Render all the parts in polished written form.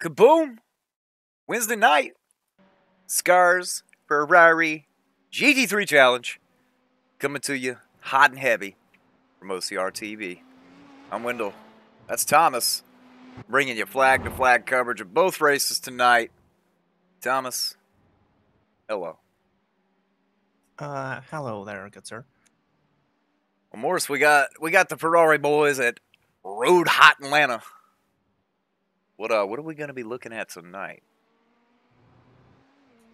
Kaboom! Wednesday night, SCRS Ferrari GT3 Challenge coming to you hot and heavy from OCR TV. I'm Wendell. That's Thomas, bringing you flag-to-flag coverage of both races tonight. Thomas, hello. Hello there, good sir. Well, Morris, we got the Ferrari boys at Road Hot Atlanta. What are we going to be looking at tonight?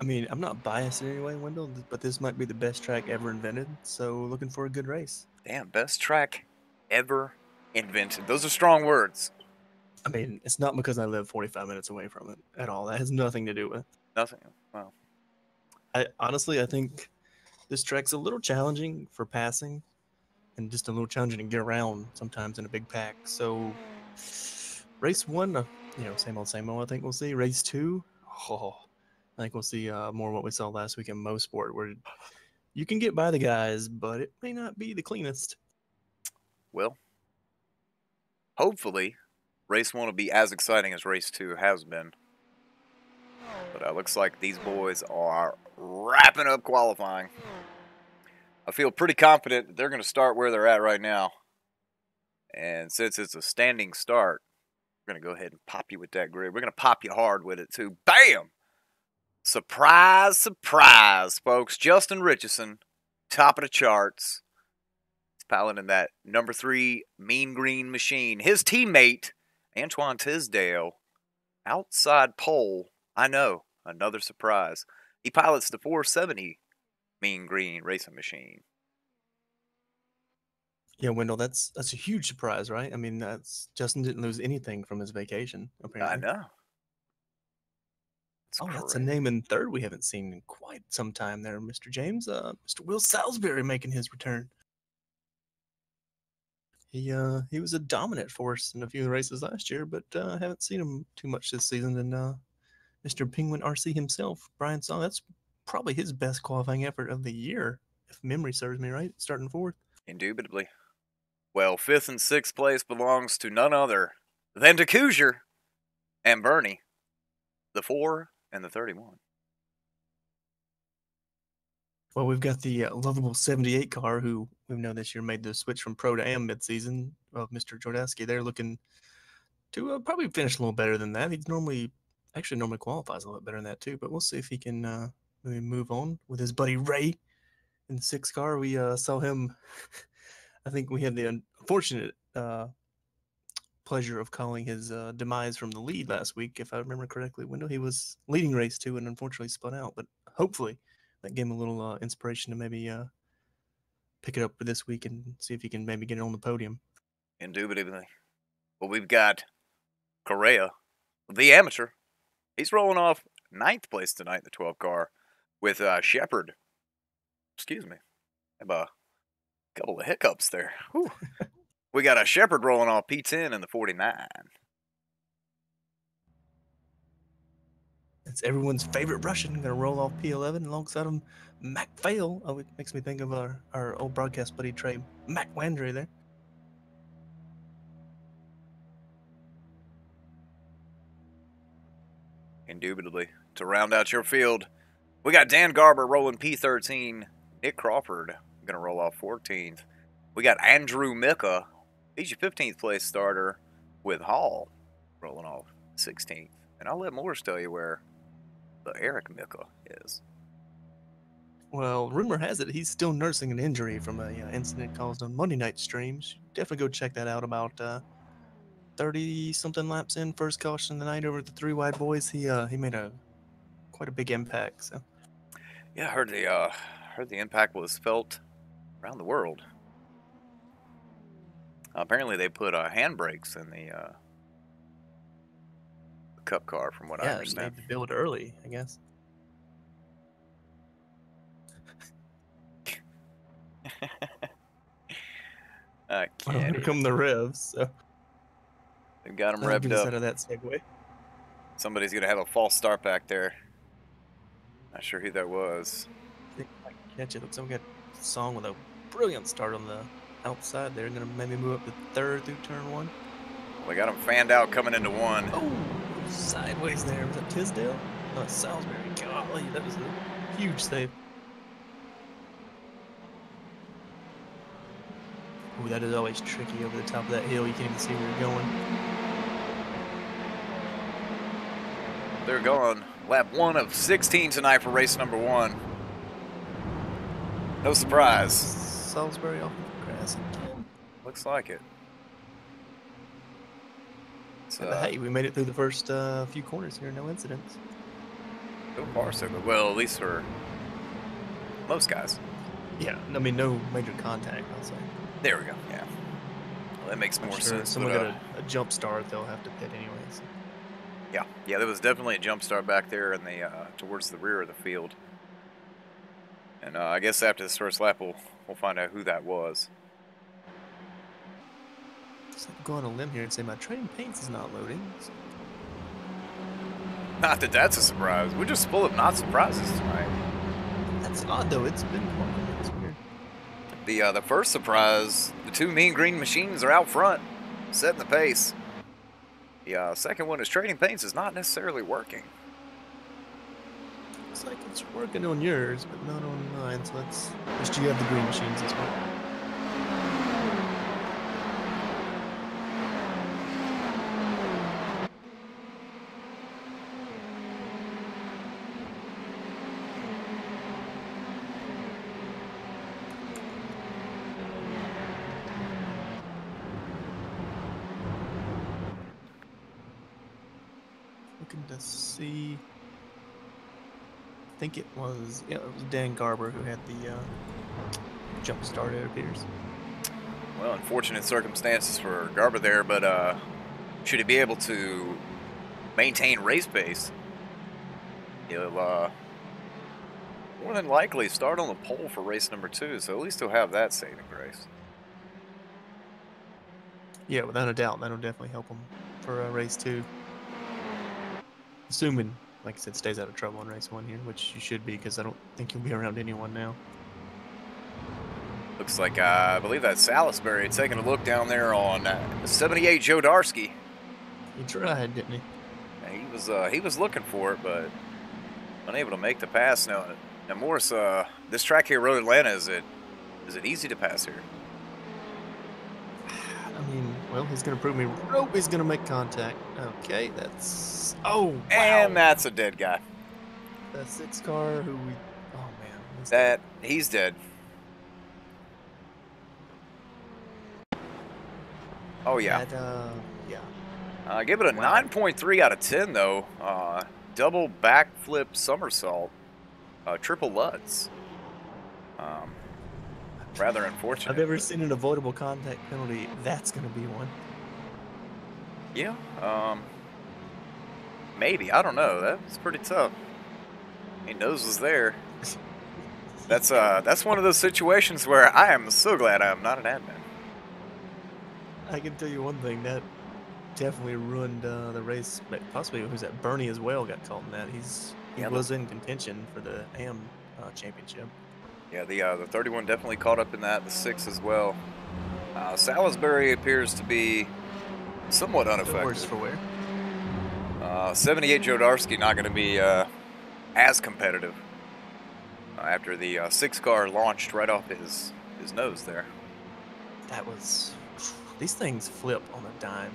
I mean, I'm not biased in any way, Wendell, but this might be the best track ever invented, so looking for a good race. Damn, best track ever invented. Those are strong words. I mean, it's not because I live 45 minutes away from it at all. That has nothing to do with it. Nothing. Wow. I think this track's a little challenging for passing and just a little challenging to get around sometimes in a big pack. So, race one, same old, I think we'll see. Race two, I think we'll see more what we saw last week in Mo Sport, where you can get by the guys, but it may not be the cleanest. Well, hopefully, race one will be as exciting as race two has been. But it looks like these boys are wrapping up qualifying. I feel pretty confident that they're going to start where they're at right now. And since it's a standing start, we're going to go ahead and pop you with that grid. We're going to pop you hard with it, too. Bam! Surprise, surprise, folks. Justin Richardson, top of the charts. He's piloting that number 3 Mean Green machine. His teammate, Antoine Tisdale, outside pole. I know, another surprise. He pilots the 470 Mean Green racing machine. Yeah, Wendell, that's a huge surprise, right? I mean, Justin didn't lose anything from his vacation, apparently. I know. That's a name in third we haven't seen in quite some time there, Mr. James. Mr. Will Salisbury making his return. He was a dominant force in a few races last year, but haven't seen him too much this season. And Mr. Penguin RC himself, Brian Song, that's probably his best qualifying effort of the year, if memory serves me right, starting fourth. Indubitably. Well, 5th and 6th place belongs to none other than to Coosier and Bernie, the 4 and the 31. Well, we've got the lovable 78 car, who we know this year made the switch from Pro to Am midseason, of Mr. Jordaski. They're looking to probably finish a little better than that. He's normally qualifies a little bit better than that too, but we'll see if he can maybe move on with his buddy Ray in the 6 car. We saw him. I think we had the unfortunate pleasure of calling his demise from the lead last week, if I remember correctly. Wendell, he was leading race 2 and unfortunately spun out, but hopefully that gave him a little inspiration to maybe pick it up for this week and see if he can maybe get it on the podium. Indubitably. Well, we've got Correa, the amateur. He's rolling off 9th place tonight in the 12 car with Shepard. Excuse me. I have a couple of hiccups there. Whew. We got a Shepard rolling off P10 in the 49. It's everyone's favorite Russian. Going to roll off P11 alongside him, Mac Fail. Oh, it makes me think of our old broadcast buddy Trey Mac Landry there. Indubitably. To round out your field, we got Dan Garber rolling P13. Nick Crawford going to roll off 14th. We got Andrew Micka. He's your 15th place starter with Hall rolling off 16th. And I'll let Morris tell you where the Eric Micka is. Well, rumor has it he's still nursing an injury from an incident caused on Monday night streams. Definitely go check that out. About 30-something laps in, first caution of the night over the 3 wide boys. He made quite a big impact. So yeah, I heard the impact was felt around the world. Apparently, they put handbrakes in the Cup car, from what I understand. Yeah, they build early, I guess. I can't. Well, here come the revs. So. They've got them revved up. Out of that segue. Somebody's going to have a false start back there. Not sure who that was. I think I can catch it. Looks like we got a Song with a brilliant start on the outside. They're going to maybe move up to 3rd through turn 1. We got them fanned out coming into 1. Oh, sideways there. Was that Tisdale? No, it's Salisbury. Golly, that was a huge save. Ooh, that is always tricky over the top of that hill. You can't even see where you're going. They're going lap 1 of 16 tonight for race number 1. No surprise. Salisbury off of grass again. Looks like it. But hey, we made it through the first few corners here, no incidents. So far, so good. Well, at least for most guys. Yeah, I mean, no major contact, I'll say. There we go, yeah. Well, that makes more sense. If someone got a jump start, they'll have to pit anyways. Yeah, there was definitely a jump start back there in the towards the rear of the field. And I guess after this first lap, we'll find out who that was. So I'll go on a limb here and say my trading paints is not loading. So. Not that that's a surprise. We're just full of not surprises tonight. That's odd though. It's been quiet. It's weird. The first surprise, the two mean green machines are out front, setting the pace. The second one is trading paints is not necessarily working. Looks like it's working on yours, but not on mine. So let's just you have the green machines as well. Looking to see. I think it was Dan Garber who had the jump start, it appears. Well, unfortunate circumstances for Garber there, but should he be able to maintain race pace, he'll more than likely start on the pole for race number 2, so at least he'll have that saving grace. Yeah, without a doubt, that'll definitely help him for race 2. Assuming, like I said, stays out of trouble in race 1 here, which you should be, because I don't think you'll be around anyone now. Looks like I believe that's Salisbury taking a look down there on 78 Joe Darsky. He tried, didn't he? He was looking for it, but unable to make the pass. Now Morris, this track here, Road Atlanta, is it easy to pass here? I mean, well, he's going to prove me. Nope, he's going to make contact. Okay, that's... Oh, wow. And that's a dead guy. The 6 car who we... Oh, man. He's dead. Oh, yeah. Yeah. Give it a 9.3 out of 10, though. Double backflip somersault. Triple Lutz. Rather unfortunate. I've never seen an avoidable contact penalty. That's going to be one. Yeah. Maybe. I don't know. That's pretty tough. He knows was there. That's one of those situations where I am so glad I am not an admin. I can tell you one thing. That definitely ruined the race. Possibly, who's that? Bernie as well got caught in that. He was in contention for the AM championship. Yeah, the 31 definitely caught up in that. The 6 as well. Salisbury appears to be somewhat unaffected. Worse for wear. 78 Joe Darsky not going to be as competitive after the 6 car launched right off his nose there. That was... These things flip on a dime.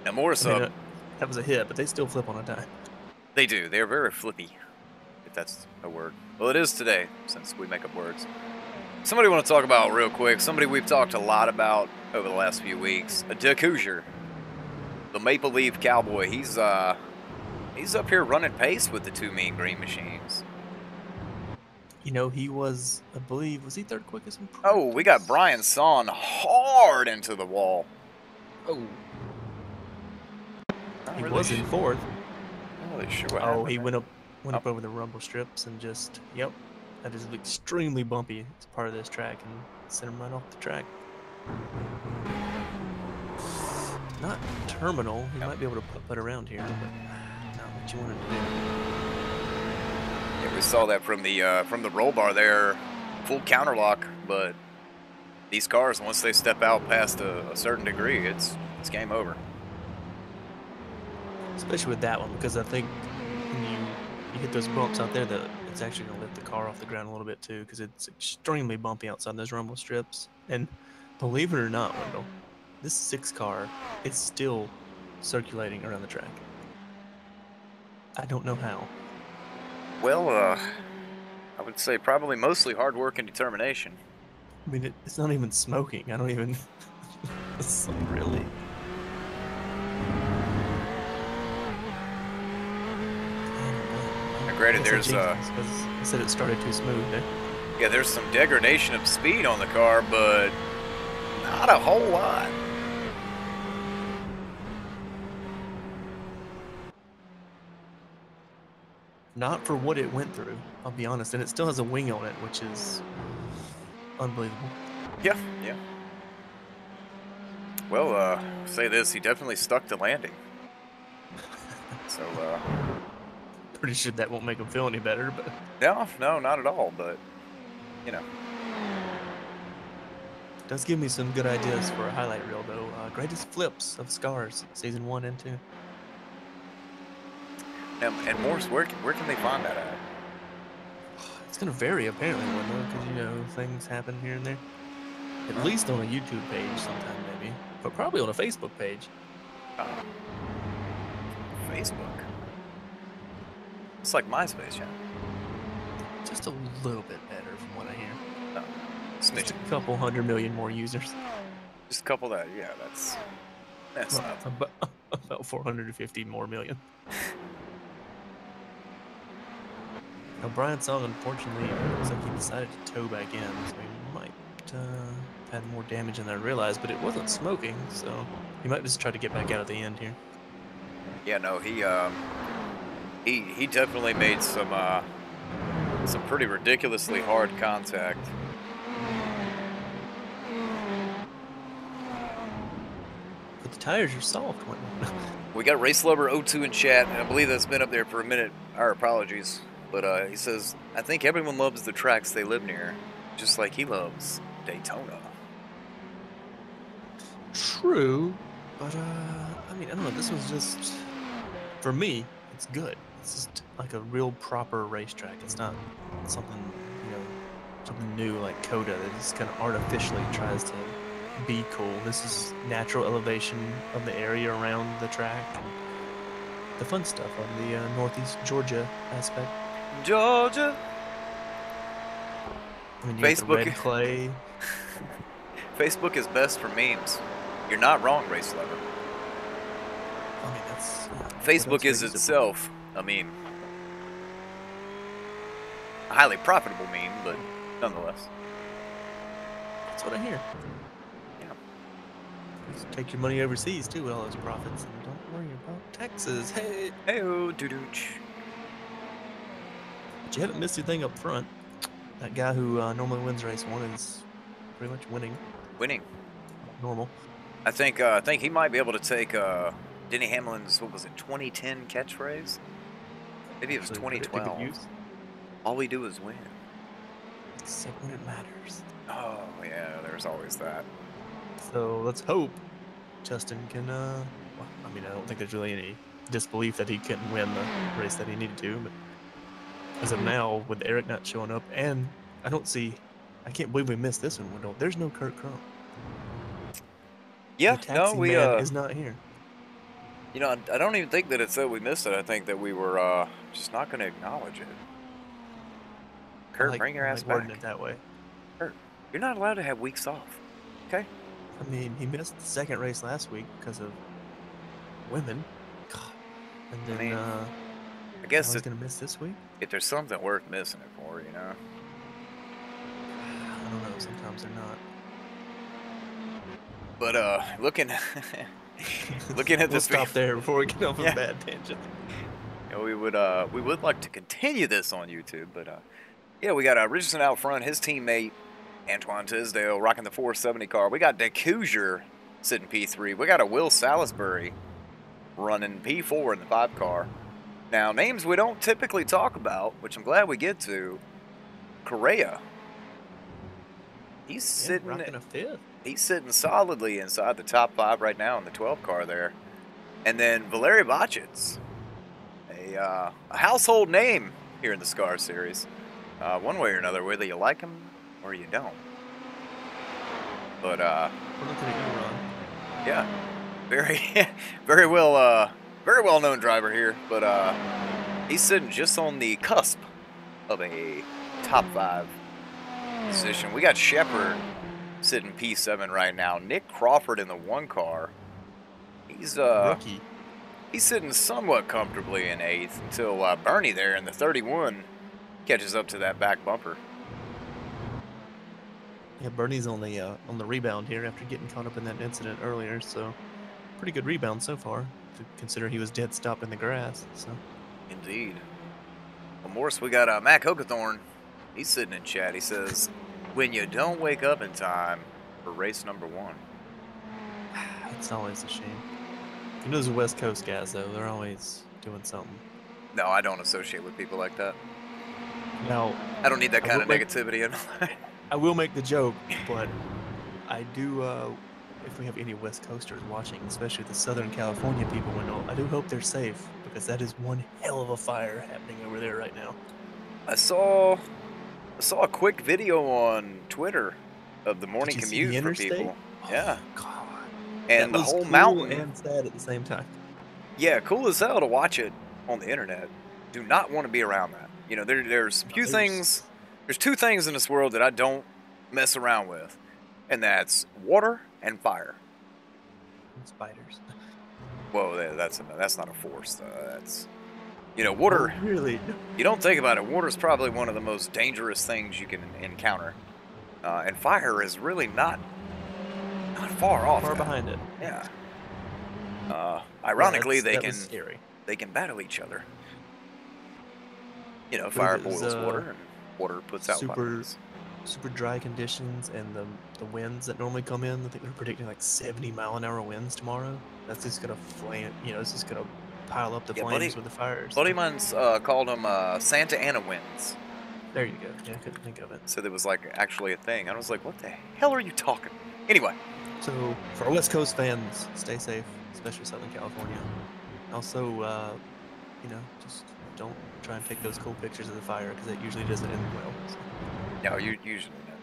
Now Morris, that was a hit, but they still flip on a dime. They do. They're very flippy, if that's a word. Well, it is today, since we make up words. Somebody want to talk about real quick. Somebody we've talked a lot about over the last few weeks. Dick Hoosier, the Maple Leaf Cowboy. He's up here running pace with the 2 mean green machines. You know, he was, I believe, was he 3rd quickest in practice? Oh, we got Brian Son hard into the wall. Oh. He was in 4th. Not really sure what happened. He there. went up over the rumble strips and just, yep, that is extremely bumpy. It's part of this track and sent him right off the track. Not terminal. He might be able to put around here, but not what you wanted to do. Yeah, we saw that from the roll bar there, full counterlock. But these cars, once they step out past a certain degree, it's game over. especially with that one, because I think when you hit those bumps out there, that it's actually going to lift the car off the ground a little bit too, because it's extremely bumpy outside those rumble strips. And believe it or not, Wendell, this 6 car is still circulating around the track. I don't know how. Well, I would say probably mostly hard work and determination. I mean, it's not even smoking. I don't even. It's like really. Now, granted, there's I said it started too smooth there. yeah, there's some degradation of speed on the car, but not a whole lot. Not for what it went through, I'll be honest. And it still has a wing on it, which is unbelievable. Yeah, yeah. Well, say this, he definitely stuck to landing. So, pretty sure that won't make him feel any better, but no, not at all, but, you know. It does give me some good ideas for a highlight reel, though. Greatest flips of SCRS, season 1 and 2. And Morse, where can they find that at? It's going to vary, apparently, because, you know, things happen here and there. At least on a YouTube page sometime, maybe. But probably on a Facebook page. Facebook? It's like MySpace, yeah. Just a little bit better from what I hear. No. Just a couple 100 million more users. Just a couple that, yeah, that's well, about 450 more million. Now, Brian Song, unfortunately, looks like he decided to tow back in, so he might have had more damage than I realized, but it wasn't smoking, so he might just try to get back out at the end here. Yeah, no, he definitely made some pretty ridiculously hard contact. But the tires are soft. We got Race Lover 02 in chat, and I believe that's been up there for a minute. Our apologies. But he says, I think everyone loves the tracks they live near, just like he loves Daytona. True, but I mean, I don't know, this was just, for me, it's good. It's just like a real proper racetrack. It's not something, you know, something new like Coda that just kind of artificially tries to be cool. This is natural elevation of the area around the track, and the fun stuff of the Northeast Georgia aspect. Georgia. I mean, you Facebook. The red clay. Facebook is best for memes. You're not wrong, Race Lover. I mean, that's Facebook is itself a meme. A highly profitable meme, but nonetheless. That's what I hear. Yeah. Just take your money overseas too with all those profits, and don't worry about taxes. Hey, hey-o, doo-dooch. But you haven't missed anything up front. That guy who normally wins race 1 is pretty much winning. Normal. I think he might be able to take Denny Hamlin's, what was it, 2010 catchphrase? Maybe it was 2012. All we do is win. Except when it matters. Oh yeah, there's always that. So let's hope Justin can. Well, I mean, I don't think there's really any disbelief that he couldn't win the race that he needed to, but as of now, with Eric not showing up, and I can't believe we missed this one. There's no Kurt Crump. Yeah, no, we is not here. You know, I don't even think that it's that we missed it. I think that we were just not going to acknowledge it. Kurt, bring your ass back. Wording it that way. Kurt, you're not allowed to have weeks off. Okay. I mean, he missed the second race last week because of women. God. And then, I guess he's going to miss this week? If there's something worth missing it for, you know. I don't know. Sometimes they're not. But looking at we'll this, stop there before we get off a bad tangent. You know, we would like to continue this on YouTube, but yeah, we got Richardson out front, his teammate Antoine Tisdale rocking the 470 car. We got Dick Hoosier sitting P3. We got a Will Salisbury running P4 in the 5 car. Now, names we don't typically talk about, which I'm glad we get to. Correa. He's sitting rocking a 5th. He's sitting solidly inside the top 5 right now in the 12 car there. And then Valery Botchitz, a household name here in the SCAR series. One way or another, whether you like him or you don't. But, We're looking at you, Ron. yeah, very well known driver here. But he's sitting just on the cusp of a top 5 position. We got Shepard sitting P7 right now. Nick Crawford in the 1 car. He's Rookie. He's sitting somewhat comfortably in 8th until Bernie there in the 31 catches up to that back bumper. Yeah, Bernie's on the rebound here after getting caught up in that incident earlier. So, pretty good rebound so far, to consider he was dead stopped in the grass. So, indeed. Well, Morris, we got Mac Hogathorn. He's sitting in chat. He says, "When you don't wake up in time for race number 1." it's always a shame. You know, those West Coast guys though, they're always doing something. No, I don't associate with people like that. Now, I don't need that kind of negativity in life. I will make the joke, but I do, if we have any West Coasters watching, especially the Southern California people, I do hope they're safe, because that is one hell of a fire happening over there right now. I saw a quick video on Twitter of the morning commute for people. Oh, yeah. God. And that the whole cool mountain. And sad at the same time. Yeah, cool as hell to watch it on the internet. Do not want to be around that. You know, there's few things. There's 2 things in this world that I don't mess around with, and that's water and fire. And spiders. Whoa, that's not a force. That's, you know, water. Oh, really? You don't think about it. Water is probably one of the most dangerous things you can encounter, and fire is really not far off. Far behind it. Yeah. Ironically, yeah, they can battle each other. You know, fire boils water, and water puts out fires. Super dry conditions, and the winds that normally come in. I think they're predicting like 70-mile-an-hour winds tomorrow. That's just gonna flame. You know, it's just gonna pile up the flames with the fires. Buddy mine's called them Santa Ana winds. There you go. Yeah, I couldn't think of it. So there was like actually a thing. I was like, what the hell are you talking? Anyway. So for our West Coast fans, stay safe, especially Southern California. Also, you know, just don't try and take those cool pictures of the fire, because it usually doesn't end well. So. No, you usually never.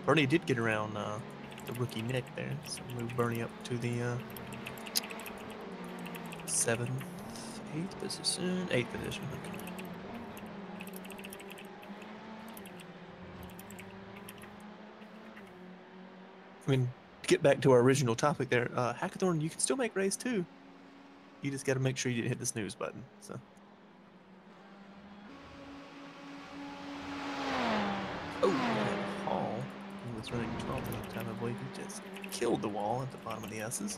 Bernie did get around the rookie Nick there, so move Bernie up to the 7th, 8th position, 8th position. Okay. I mean, to get back to our original topic there, Hackathorn, you can still make race 2. You just got to make sure you didn't hit the snooze button. So. Oh, Hall. He was running 12th at the time, I believe. He just killed the wall at the bottom of the S's.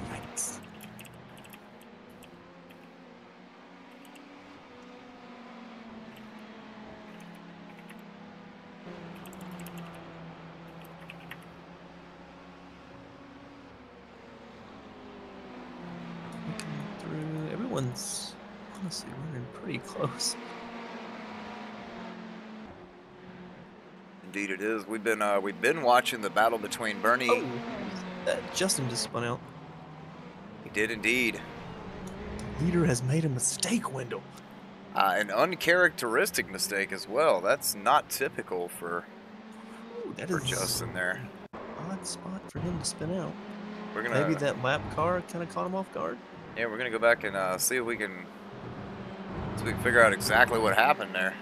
Yikes. Everyone's honestly running pretty close. Indeed, it is. We've been watching the battle between Bernie. Oh, Justin just spun out. He did indeed. The leader has made a mistake, Wendell. An uncharacteristic mistake as well. That's not typical for Justin there. Odd spot for him to spin out. We're gonna maybe that lap car kind of caught him off guard. Yeah, we're gonna go back and see if we can figure out exactly what happened there.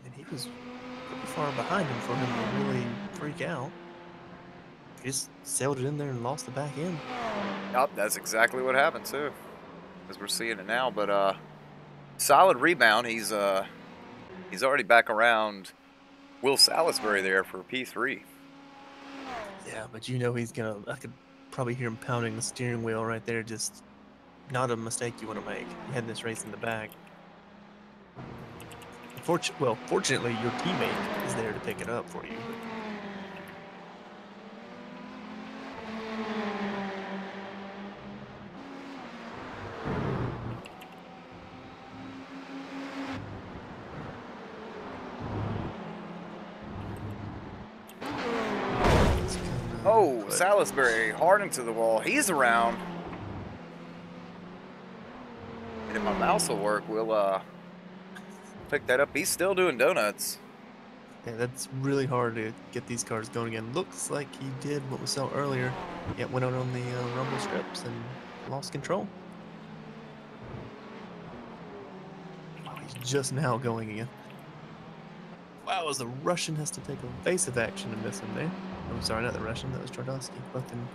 And he was pretty far behind him for him to really freak out. He just sailed it in there and lost the back end. Yep, that's exactly what happened too, as we're seeing it now. But solid rebound. He's already back around Will Salisbury there for P3. Yeah, but you know he's gonna. I could probably hear him pounding the steering wheel right there. Just not a mistake you want to make. You had this race in the bag. Fortunately, your teammate is there to pick it up for you. Oh, But Salisbury hard into the wall. He's around. And if my mouse will work, we'll pick that up. He's still doing donuts. yeah, that's really hard to get these cars going again. Looks like he did what we saw earlier. Yeah, went out on the rumble strips and lost control. Wow, he's just now going again. Wow, as the Russian has to take evasive action to miss him there. I'm sorry, not the Russian, that was Twardowski. Both in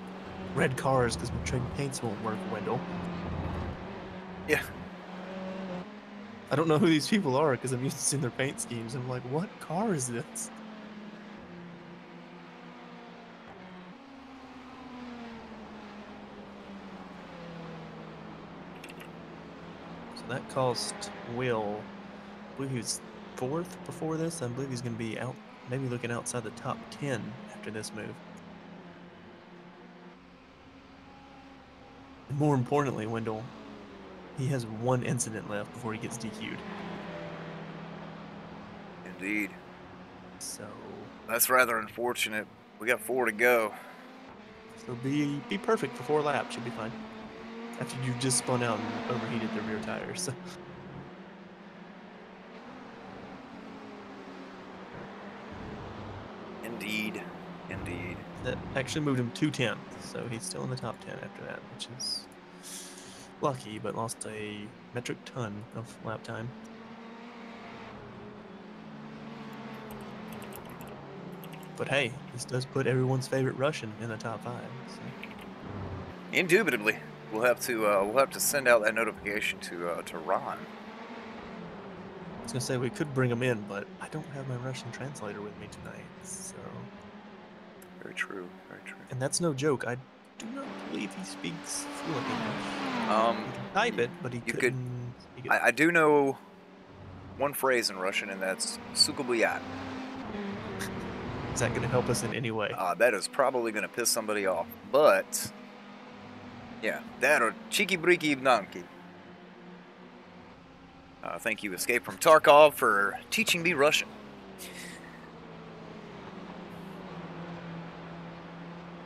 red cars because my trading paints won't work, Wendell. Yeah. I don't know who these people are because I'm used to seeing their paint schemes. I'm like, what car is this? So that cost Will, I believe he was 4th before this. I believe he's going to be out, maybe looking outside the top 10 after this move. And more importantly, Wendell, he has 1 incident left before he gets DQ'd. Indeed. So That's rather unfortunate. We got 4 to go. So be perfect for 4 laps. Should be fine. After you just spun out and overheated the rear tires. So. Indeed. Indeed. That actually moved him 2/10. So he's still in the top 10 after that, which is lucky, but lost a metric ton of lap time. But hey, this does put everyone's favorite Russian in the top 5. So. Indubitably, we'll have to send out that notification to Ron. I was gonna say we could bring him in, but I don't have my Russian translator with me tonight, so. Very true. Very true. And that's no joke. I do not believe he speaks fluent English. He can type it, but he couldn't speak it. I do know one phrase in Russian, and that's "sukubuya." Is that going to help us in any way? That is probably going to piss somebody off, but yeah, that or cheeky breaky donkey. Thank you, Escape from Tarkov, for teaching me Russian.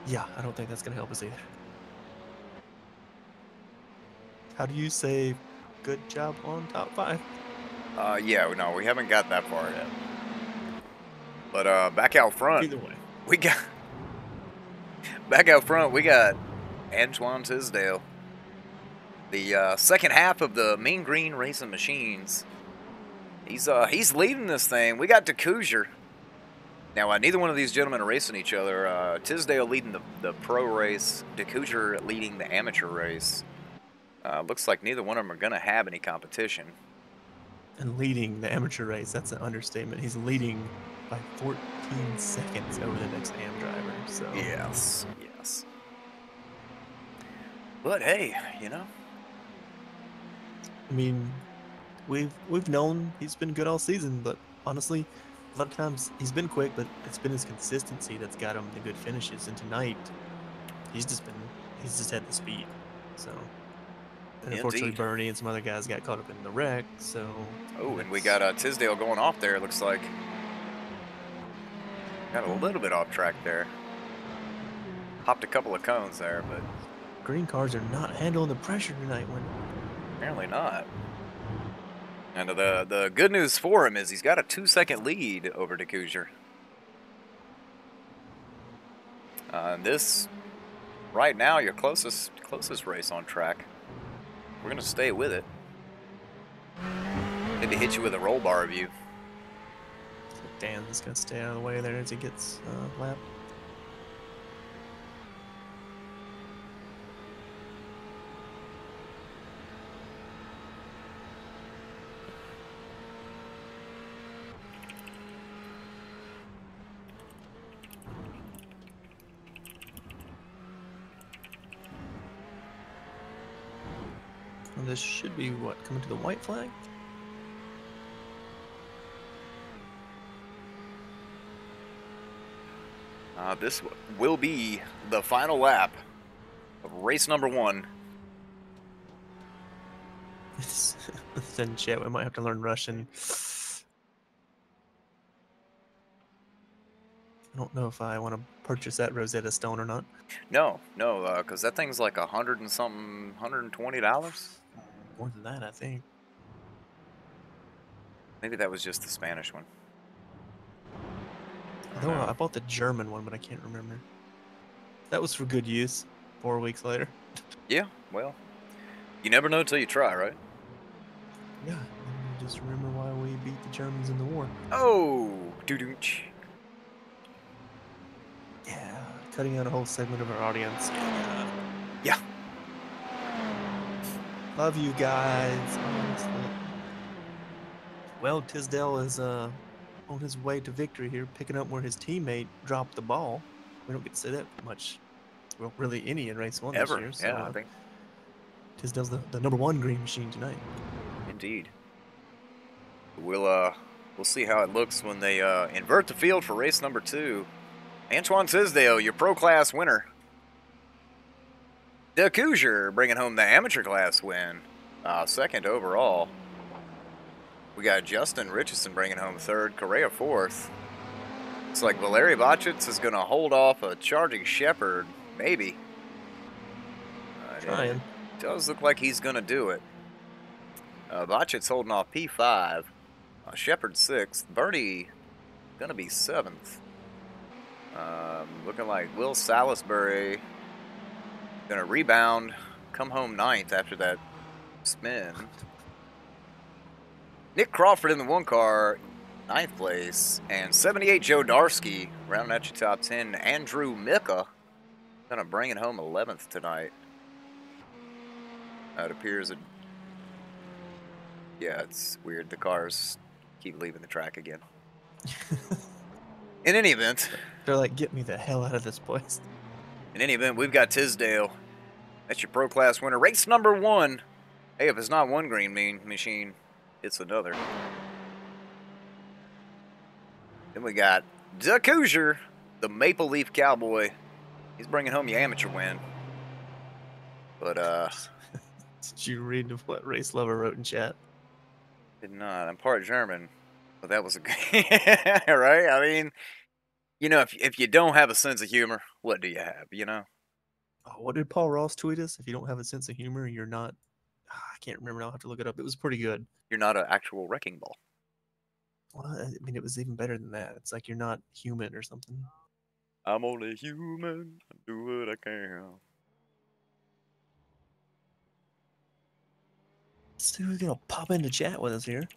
Yeah, I don't think that's going to help us either. How do you say good job on top 5? Yeah, no, we haven't got that far yet. But back out front, Either way, we got Antoine Tisdale. The second half of the Mean Green Racing Machines. He's leading this thing. We got DeCousier. Now, neither one of these gentlemen are racing each other. Tisdale leading the pro race, DeCousier leading the amateur race. Looks like neither one of them are going to have any competition. and leading the amateur race, that's an understatement. He's leading by 14 seconds over the next AM driver. So Yes. But hey, you know. I mean, we've known he's been good all season, but honestly, a lot of times he's been quick, but it's been his consistency that's got him the good finishes. And tonight, he's just had the speed. So, and unfortunately, Indeed. Bernie and some other guys got caught up in the wreck. So, Oh, and we got Tisdale going off there. Looks like got a little bit off track there. Hopped a couple of cones there, but green cars are not handling the pressure tonight. When apparently not. And the good news for him is he's got a 2-second lead over DeCousier. This, right now, your closest race on track. We're gonna stay with it. Maybe hit you with a roll bar view. Dan's gonna stay out of the way there as he gets lapped. And this should be what, coming to the white flag? This will be the final lap of race number 1. Then shit, we might have to learn Russian. I don't know if I want to purchase that Rosetta Stone or not. No, because that thing's like $100 and something, $120. More than that, I think. Maybe that was just the Spanish one. Although I bought the German one, but I can't remember. That was for good use. 4 weeks later. Yeah, well, you never know till you try, right? Yeah, and you just remember why we beat the Germans in the war. Oh, doo-doo-ch. Yeah, cutting out a whole segment of our audience. Yeah. Love you guys, honestly. Well, Tisdale is on his way to victory here, picking up where his teammate dropped the ball. We don't get to say that much, well, really any in race 1 this Ever, year. So yeah, I think. Tisdale's the number 1 green machine tonight. Indeed. We'll see how it looks when they invert the field for race number 2. Antoine Tisdale, your pro class winner. De Cougar bringing home the amateur class win, second overall. We got Justin Richardson bringing home third, Correa fourth. It's like Valery Bachitz is going to hold off a charging Shepherd, maybe. Trying. It does look like he's going to do it. Bachitz holding off P5. Shepherd 6th. Bernie going to be 7th. Looking like Will Salisbury going to rebound, come home 9th after that spin. Nick Crawford in the 1 car, 9th place. And 78 Joe Darsky rounding out your top 10. Andrew Mika going to bring it home 11th tonight. It appears that, yeah, it's weird. The cars keep leaving the track again. In any event, they're like, get me the hell out of this place. In any event, we've got Tisdale. That's your pro class winner. Race number 1. Hey, if it's not one green machine, it's another. Then we got De Cougar, the Maple Leaf Cowboy. He's bringing home the amateur win. But, did you read what Race Lover wrote in chat? Did not. I'm part German. But that was a good... right? I mean, you know, if you don't have a sense of humor, what do you have, you know? Oh, what did Paul Ross tweet us? If you don't have a sense of humor, you're not... I can't remember. I'll have to look it up. It was pretty good. You're not an actual wrecking ball. Well, I mean, it was even better than that. It's like you're not human or something. I'm only human. I do what I can. Let's see who's gonna pop into chat with us here.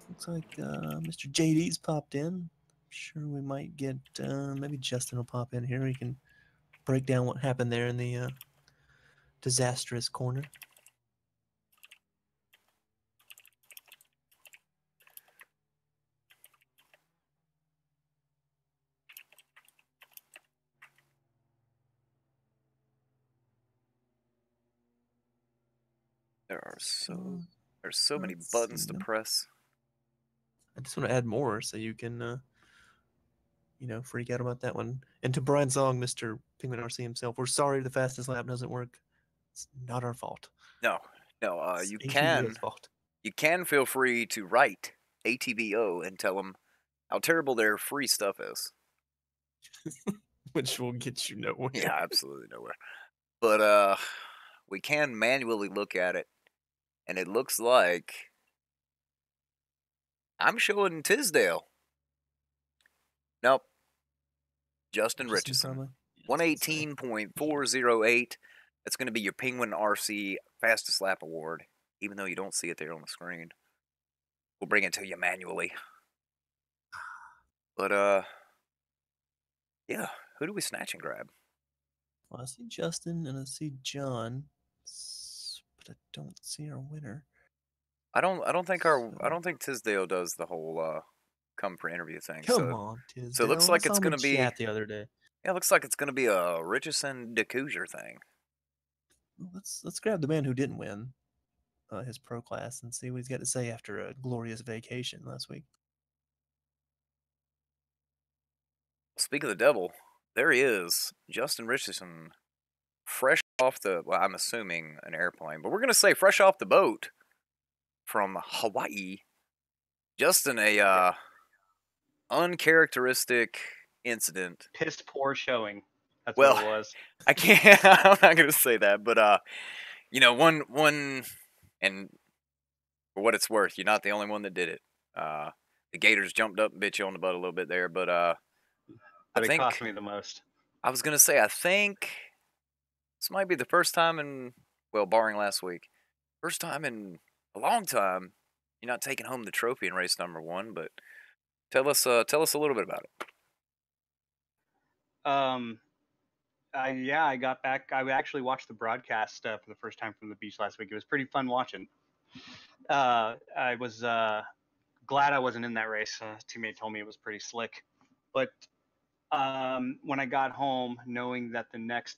Looks like Mr. JD's popped in. I'm sure we might get maybe Justin will pop in here. We can break down what happened there in the disastrous corner. There's so many buttons to press. I just want to add more so you can you know, freak out about that one. And to Brian Song, Mr. Penguin RC himself, we're sorry the fastest lap doesn't work. It's not our fault. No, you can feel free to write ATVO and tell them how terrible their free stuff is. Which will get you nowhere. Yeah, absolutely nowhere. But we can manually look at it, and it looks like I'm showing Tisdale. Nope. Justin Richardson. 118.408. That's going to be your Penguin RC Fastest Lap Award, even though you don't see it there on the screen. We'll bring it to you manually. But, yeah, who do we snatch and grab? Well, I see Justin and I see John, but I don't see our winner. I don't think Tisdale does the whole come for interview thing. Come on, Tisdale. So it looks like it's going to be chat the other day. Yeah, it looks like it's going to be a Richardson De Cougar thing. Well, let's grab the man who didn't win his pro class and see what he's got to say after a glorious vacation last week. Speak of the devil, there he is, Justin Richardson, fresh off the, well, I'm assuming an airplane, but we're going to say fresh off the boat from Hawaii. Justin, a uncharacteristic incident. Pissed poor showing. That's Well, what it was. I can't. I'm not gonna say that, but one, and for what it's worth, you're not the only one that did it. The Gators jumped up and bit you on the butt a little bit there, but I But it think cost me the most. I was gonna say I think this might be the first time in, well, barring last week, first time in a long time you're not taking home the trophy in race number 1. But tell us a little bit about it. I got back. I actually watched the broadcast for the first time from the beach last week. It was pretty fun watching. I was glad I wasn't in that race. Teammate told me it was pretty slick, but when I got home, knowing that the next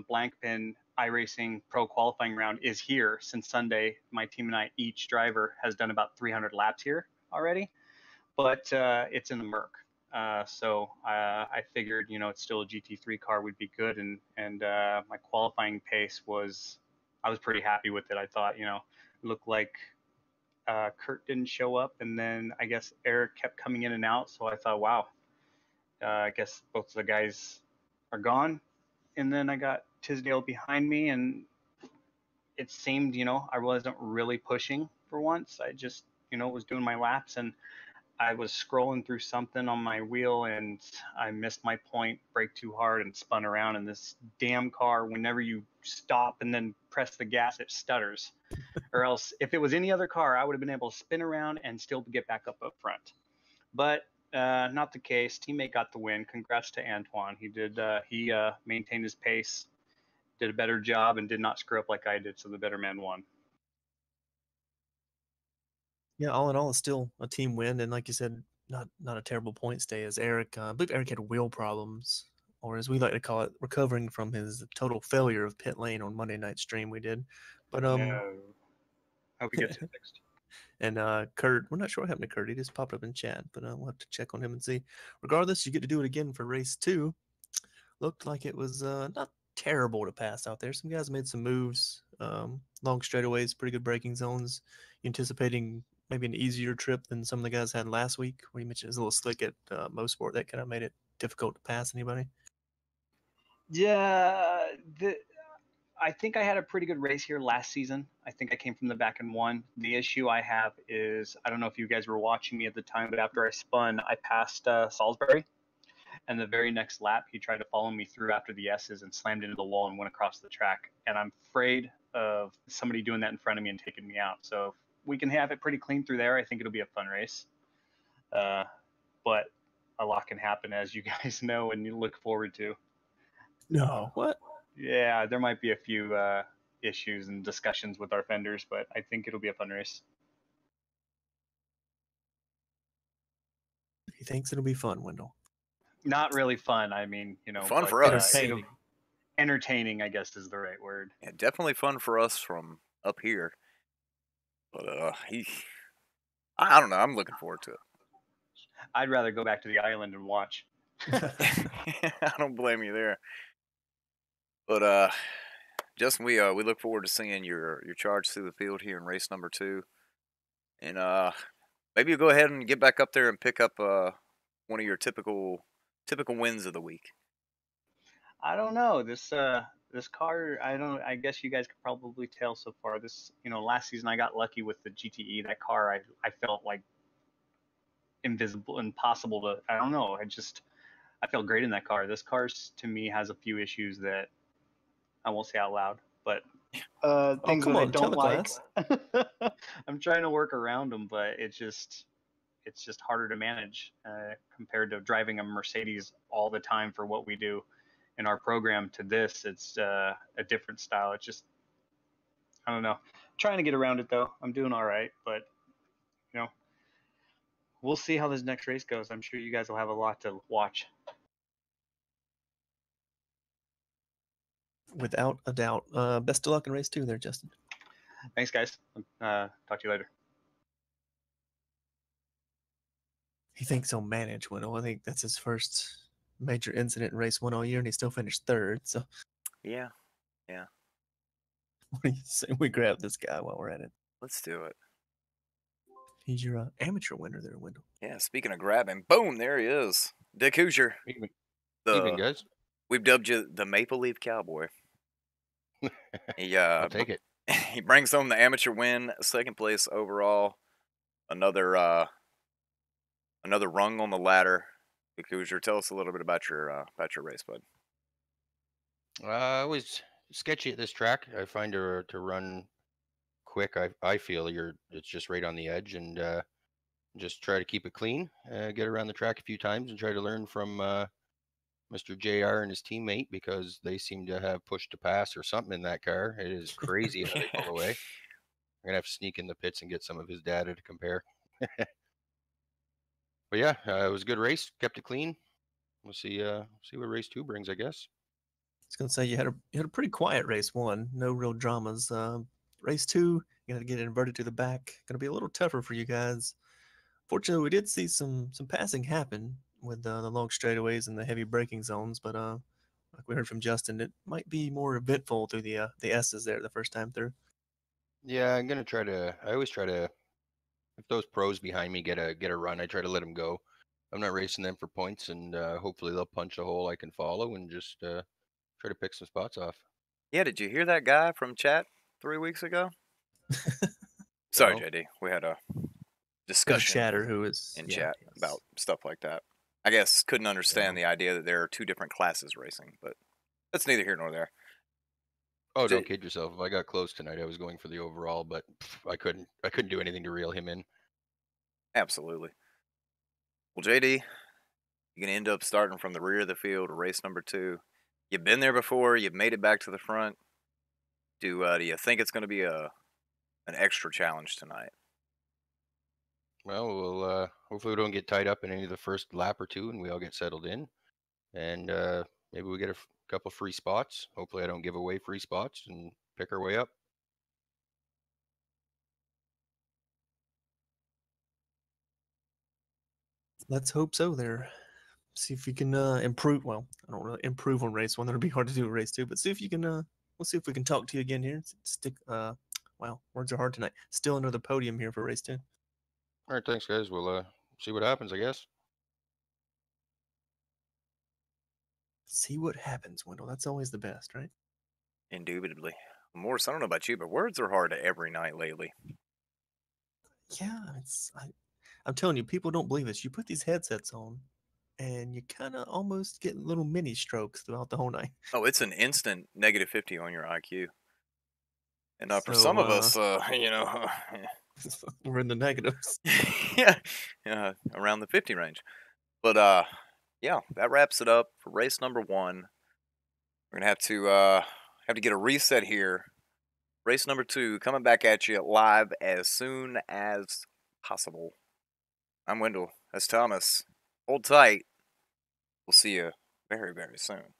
blank pin iRacing Pro qualifying round is here, since Sunday, my team and I, each driver has done about 300 laps here already, but it's in the Merc. So I figured, it's still a GT3 car would be good, and my qualifying pace I was pretty happy with it. I thought, looked like Kurt didn't show up, and then I guess Eric kept coming in and out. So I thought, wow, I guess both of the guys are gone. And then I got Tisdale behind me, and it seemed, I wasn't really pushing for once. I just, was doing my laps, and I was scrolling through something on my wheel, and I missed my point, braked too hard, and spun around. And this damn car, whenever you stop and then press the gas, it stutters. Or else, if it was any other car, I would have been able to spin around and still get back up front. But not the case. Teammate got the win. Congrats to Antoine. He maintained his pace, did a better job, and did not screw up like I did. So the better man won. Yeah, all in all, it's still a team win, and like you said, not a terrible point stay. As Eric, I believe Eric had wheel problems, or as we like to call it, recovering from his total failure of pit lane on Monday night stream we did. But No. Hope he gets it fixed. And Kurt, we're not sure what happened to Kurt. He just popped up in chat, but we'll have to check on him and see. Regardless, you get to do it again for race 2. Looked like it was not terrible to pass out there. Some guys made some moves, long straightaways, pretty good braking zones. You anticipating maybe an easier trip than some of the guys had last week, where you mentioned it was a little slick at Mosport. That kind of made it difficult to pass anybody. Yeah, I think I had a pretty good race here last season. I think I came from the back and won. The issue I have is, I don't know if you guys were watching me at the time, but after I spun, I passed Salisbury. And the very next lap, he tried to follow me through after the S's and slammed into the wall and went across the track. And I'm afraid of somebody doing that in front of me and taking me out. So if we can have it pretty clean through there, I think it'll be a fun race. But a lot can happen, as you guys know, and you look forward to. No, what? Yeah, there might be a few issues and discussions with our vendors, but I think it'll be a fun race. He thinks it'll be fun, Wendell. Not really fun. I mean, fun for us. Entertaining, I guess, is the right word. Yeah, definitely fun for us from up here. But I don't know. I'm looking forward to it. I'd rather go back to the island and watch. I don't blame you there. But Justin, we look forward to seeing your charge through the field here in race number 2, and maybe you'll go ahead and get back up there and pick up one of your typical wins of the week. I don't know. This car, I guess you guys could probably tell so far. This, last season I got lucky with the GTE. That car, I felt like impossible to. I don't know. I felt great in that car. This car, to me, has a few issues that I won't say out loud, but things that I don't like. I'm trying to work around them, but it's just harder to manage compared to driving a Mercedes all the time for what we do in our program. To this, it's a different style. It's just, I don't know. I'm trying to get around it though. I'm doing all right, but we'll see how this next race goes. I'm sure you guys will have a lot to watch. Without a doubt. Best of luck in race 2 there, Justin. Thanks, guys. Talk to you later. He thinks he'll manage, Wendell. I think that's his first major incident in race 1 all year, and he still finished 3rd. So yeah. What do you say we grab this guy while we're at it? Let's do it. He's your amateur winner there, Wendell. Yeah, speaking of grabbing, boom, there he is. Dick Hoosier. Evening, The guys. We've dubbed you the Maple Leaf Cowboy. He I'll take it. he brings home the amateur win, second place overall. Another rung on the ladder. Dick Hoosier, tell us a little bit about your race, bud. I was sketchy at this track. I find to run quick. I feel it's just right on the edge, and just try to keep it clean. Get around the track a few times and try to learn from Mr. JR and his teammate, because they seem to have pushed to pass or something in that car. It is crazy how they pull away. I'm gonna have to sneak in the pits and get some of his data to compare. But yeah, it was a good race. Kept it clean. We'll see what race 2 brings, I guess. I was gonna say you had a pretty quiet race 1, no real dramas. Race 2, you got to get inverted to the back. Gonna be a little tougher for you guys. Fortunately, we did see some passing happen with the long straightaways and the heavy braking zones, but like we heard from Justin, it might be more eventful through the S's there the first time through. Yeah, I'm gonna try to. I always try to. If those pros behind me get a run, I try to let them go. I'm not racing them for points, and hopefully they'll punch a hole I can follow, and just try to pick some spots off. Yeah, did you hear that guy from chat 3 weeks ago? Sorry, No. JD. We had a Bit of discussion chatter who is in yeah, chat yes. about stuff like that. I guess couldn't understand Yeah. the idea that there are 2 different classes racing, but that's neither here nor there. Oh, J- don't kid yourself. If I got close tonight, I was going for the overall, but I couldn't. I couldn't do anything to reel him in. Absolutely. Well, JD, you're going to end up starting from the rear of the field, race number 2. You've been there before. You've made it back to the front. Do you think it's going to be an extra challenge tonight? Well, we'll hopefully we don't get tied up in any of the first lap or 2, and we all get settled in, and maybe we get a couple free spots. Hopefully, I don't give away free spots and pick our way up. Let's hope so there. See if you can improve. Well, I don't really improve on race 1. That'll be hard to do in race 2. But see if you can. We'll see if we can talk to you again here. Stick. Wow, words are hard tonight. Still another podium here for race 2. All right, thanks, guys. We'll see what happens, I guess. See what happens, Wendell. That's always the best, right? Indubitably. Morris, I don't know about you, but words are hard every night lately. Yeah, I'm telling you, people don't believe this. You put these headsets on, and you kind of almost get little mini strokes throughout the whole night. Oh, it's an instant negative 50 on your IQ. And for So, some of us, we're in the negatives. yeah, around the 50 range. But yeah, that wraps it up for race number 1. We're gonna have to get a reset here. Race number 2 coming back at you live as soon as possible. I'm Wendell. That's Thomas. Hold tight. We'll see you very, very soon.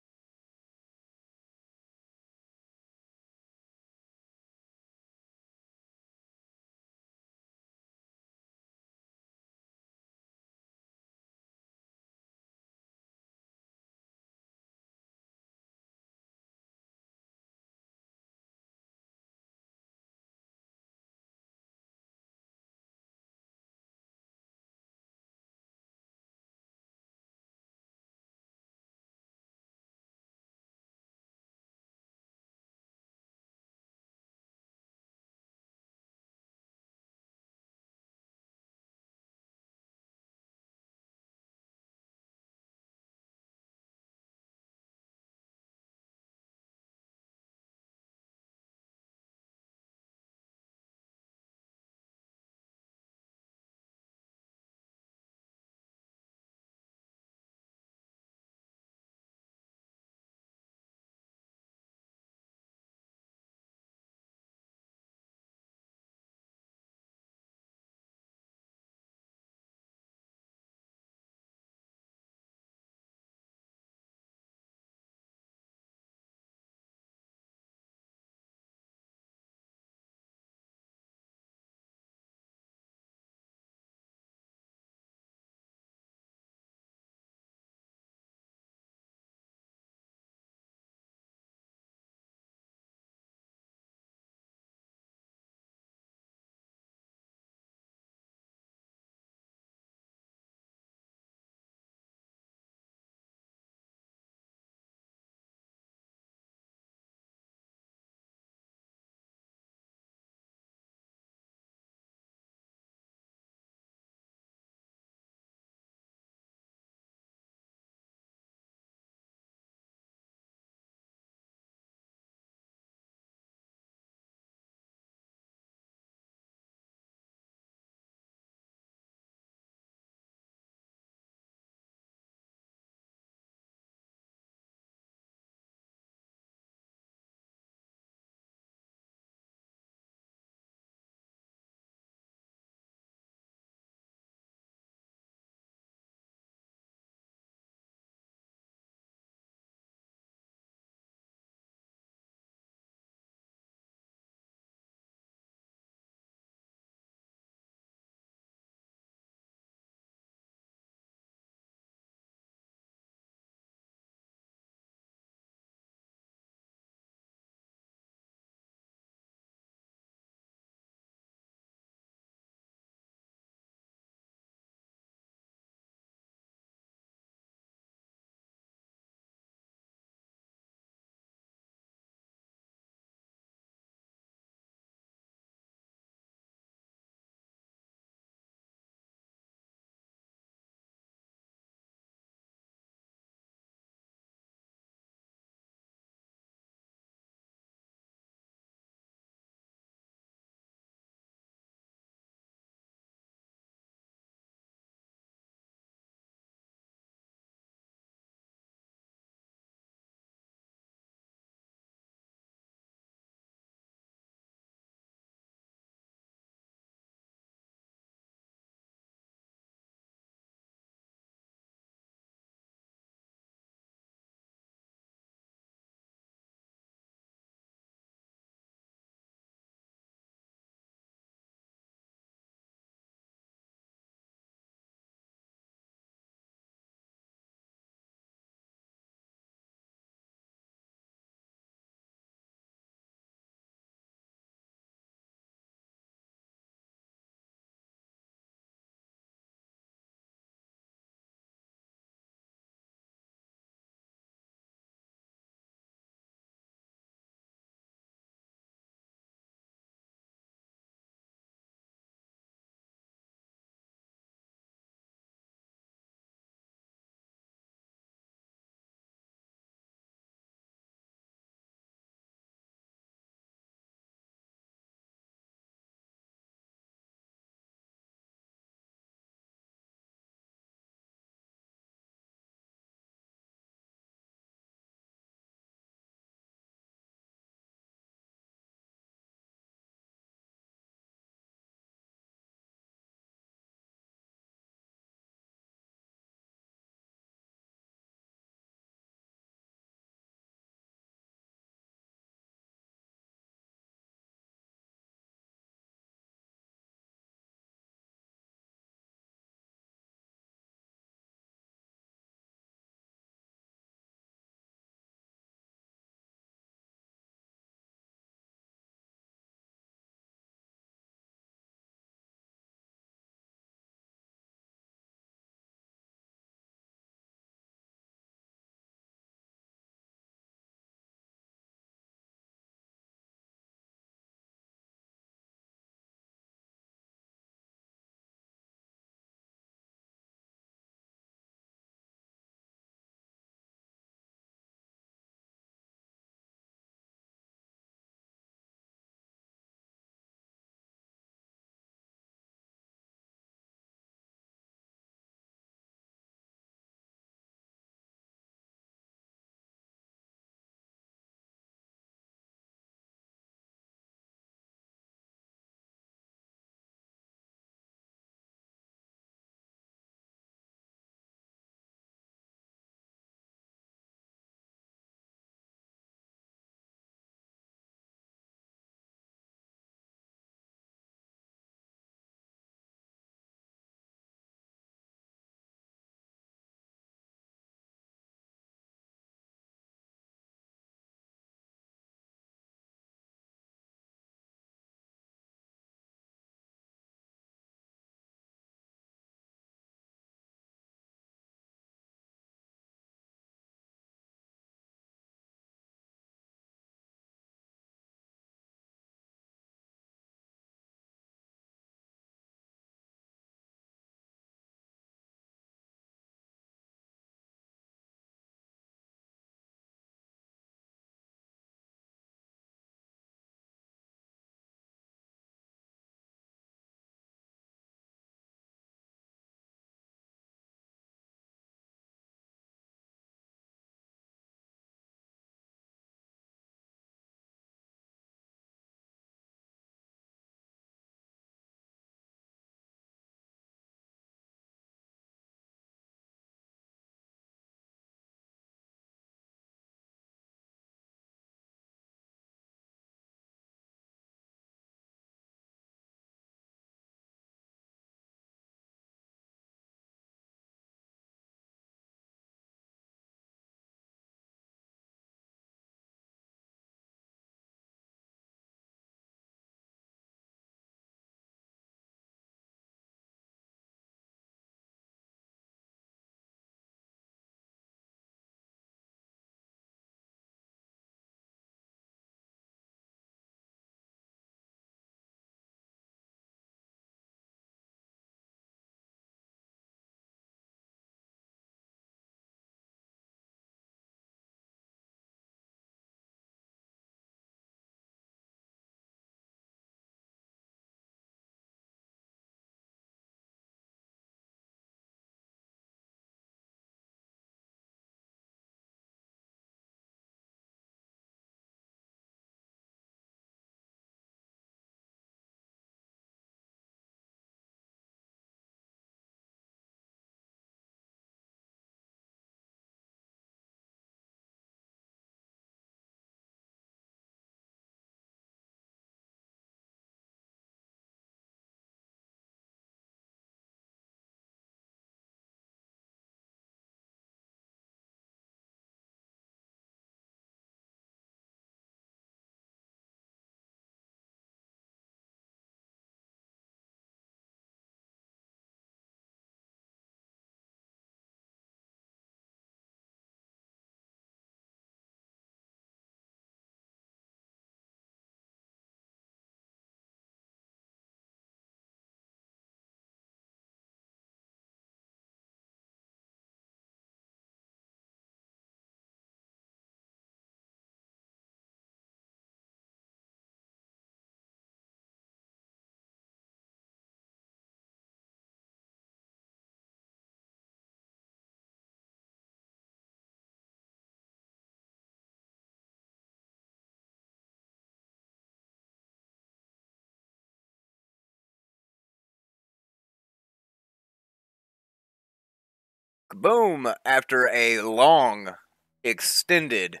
Boom! After a long, extended,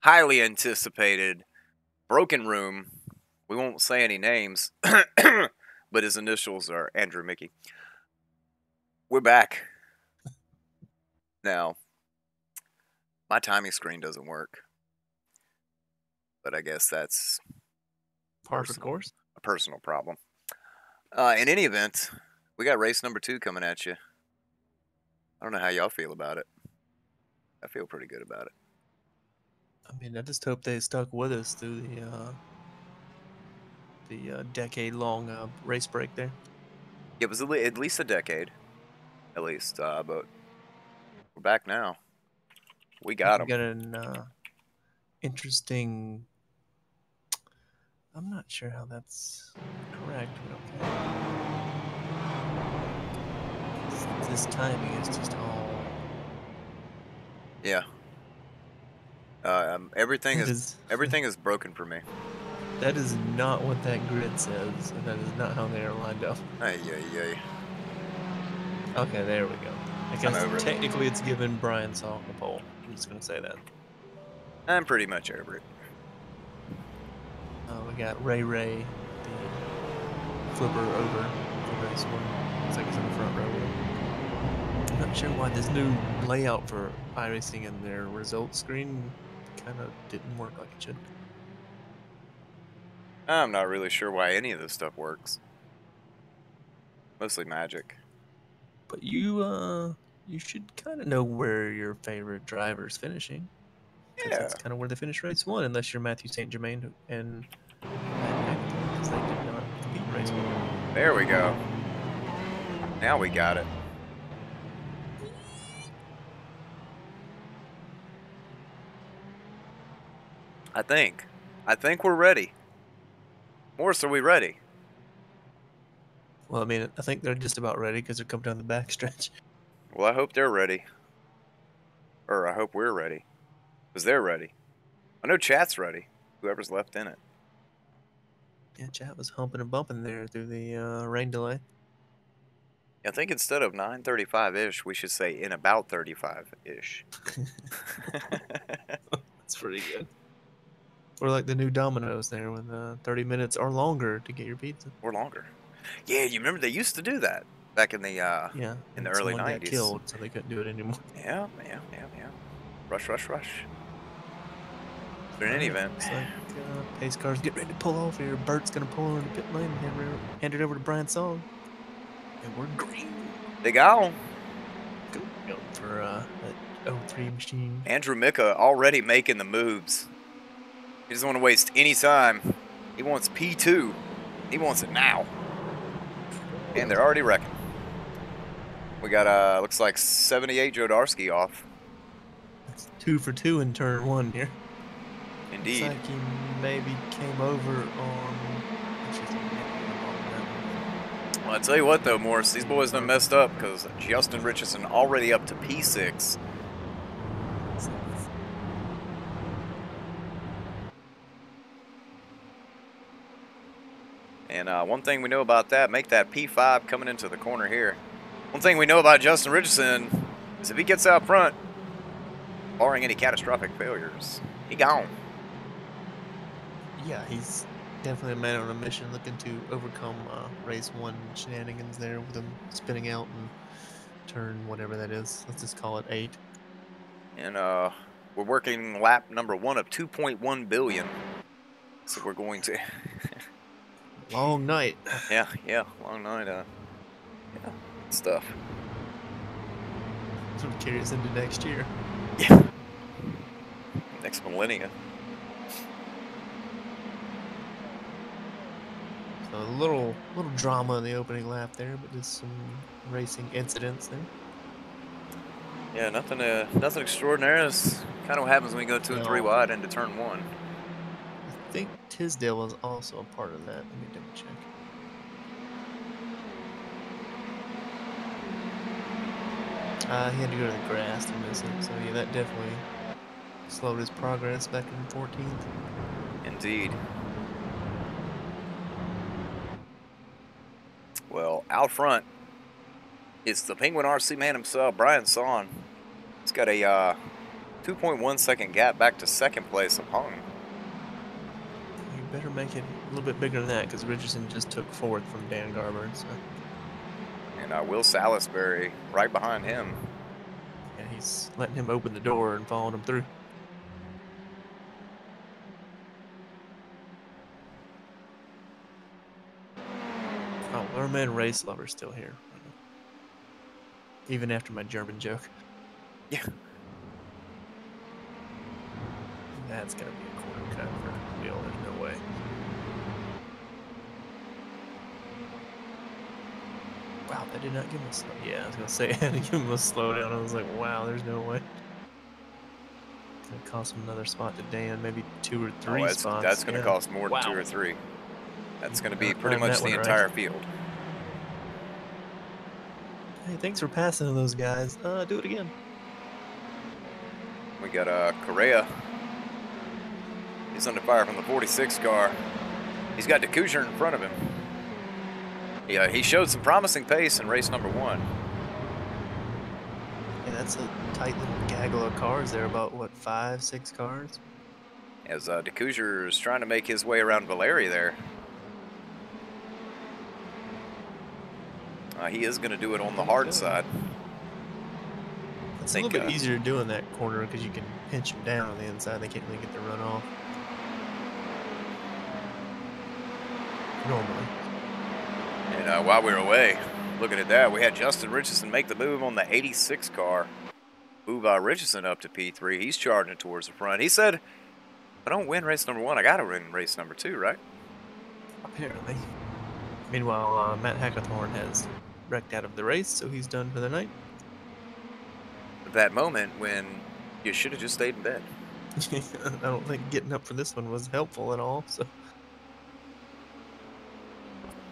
highly anticipated broken room, we won't say any names, but his initials are Andrew Mickey. We're back. Now, my timing screen doesn't work, but I guess that's Par for the course. a personal problem. In any event, we got race number 2 coming at you. I don't know how y'all feel about it. I feel pretty good about it. I mean, I just hope they stuck with us through the decade-long race break there. It was at least a decade, at least. But we're back now. We got We them. got an interesting. I'm not sure how that's correct, but okay. This timing is just all. Yeah. Everything That is broken for me. That is not what that grid says, and that is not how they are lined up. Ay, ay, ay. Okay, there we go. I I'm over guess it. technically it's given Brian Saw the pole. I'm just gonna say that. I'm pretty much over it. We got Ray, the flipper over the race one. Looks like he's in the front row. I'm not sure why this new layout for iRacing and their results screen kind of didn't work like it should. I'm not really sure why any of this stuff works. Mostly magic. But you should kind of know where your favorite driver's finishing. Yeah. That's kind of where they finished race 1, unless you're Matthew St. Germain and because they did not compete in race 1. There we go. Now we got it. I think we're ready. Morris, are we ready? Well, I mean, I think they're just about ready because they're coming down the backstretch. Well, I hope they're ready. Or I hope we're ready. Because they're ready. I know chat's ready. Whoever's left in it. Yeah, chat was humping and bumping there through the rain delay. I think instead of 9:35-ish, we should say in about 35-ish. That's pretty good. Or like the new Domino's there with 30 minutes or longer to get your pizza. Or longer. Yeah, you remember they used to do that back in the Yeah, in the early someone 90s. got killed, so they couldn't do it anymore. Yeah. Rush. But in any event, Looks like pace cars get ready to pull off here. Bert's gonna pull in the pit lane and hand it over to Brian Song. And we're green. they go. Go for that 03 machine. Andrew Micka already making the moves. He doesn't want to waste any time. He wants P2. He wants it now. And they're already wrecking. We got, looks like 78 Jodarski off. That's 2 for 2 in turn 1 here. Indeed. Looks like he maybe came over on. Well, I tell you what, though, Morris, these boys done messed up because Justin Richardson already up to P6. And one thing we know about that, make that P5 coming into the corner here. One thing we know about Justin Richardson is if he gets out front, barring any catastrophic failures, he gone. Yeah, he's definitely a man on a mission looking to overcome race 1 shenanigans there with him spinning out and turn whatever that is. Let's just call it 8. And we're working lap number 1 of 2.1 billion. So we're going to... Long night. Yeah, long night. Yeah, stuff. This would carry us into next year. Yeah. Next millennia. So a little drama in the opening lap there, but just some racing incidents there. Yeah, nothing extraordinary. It's kind of what happens when you go 2 and 3 wide into turn 1. I think Tisdale was also a part of that. Let me double check. He had to go to the grass to miss it, so yeah, that definitely slowed his progress back in 14th. Indeed. Well, out front, It's the Penguin RC man himself, Brian Son. He's got a 2.1 second gap back to second place of Hung. You better make it a little bit bigger than that, because Richardson just took fourth from Dan Garber. So. And Will Salisbury right behind him. Yeah, he's letting him open the door and following him through. Oh, our man race lover's still here. Even after my German joke. Yeah. That's gonna be a corner cut for Will. There's no way. Wow, that did not give him a slow. Yeah, I was gonna say I had to give him a slowdown. I was like, wow, there's no way. It's gonna cost him another spot to Dan, maybe 2 or 3 spots. That's gonna cost more than 2 or 3. That's gonna be pretty much the entire field. Hey, thanks for passing to those guys. Do it again. We got Correa. He's under fire from the 46 car. He's got DeCoucher in front of him. Yeah, he showed some promising pace in race number 1. Yeah, that's a tight little gaggle of cars there, about, what, 5, 6 cars? As DeCoucher is trying to make his way around Valeri there. He is going to do it on the hard side. It's a little bit easier to do in that corner because you can pinch them down on the inside. They can't really get the run off. Normally. And while we were away, looking at that, we had Justin Richardson make the move on the 86 car. Move Richardson up to P3. He's charging towards the front. He said, if I don't win race number 1, I got to win race number 2, right? Apparently. Meanwhile, Matt Hackathorn has wrecked out of the race, so he's done for the night. That moment when you should have just stayed in bed. I don't think getting up for this one was helpful at all. So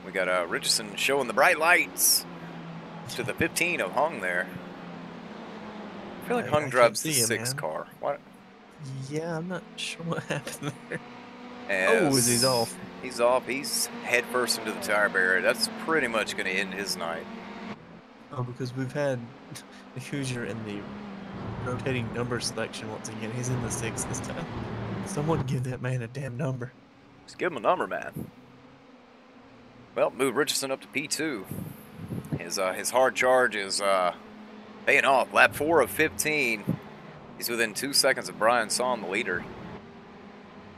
we got Richardson showing the bright lights to the 15 of Hung there. I feel like Hung drives the 6 car. What? Yeah, I'm not sure what happened there. As is he off? He's off. He's head first into the tire barrier. That's pretty much going to end his night. Oh, because we've had the Hoosier in the rotating number selection once again. He's in the 6 this time. Someone give that man a damn number. Just give him a number, man. Well, move Richardson up to P2. His hard charge is paying off. Lap 4 of 15. He's within 2 seconds of Brian Son, the leader.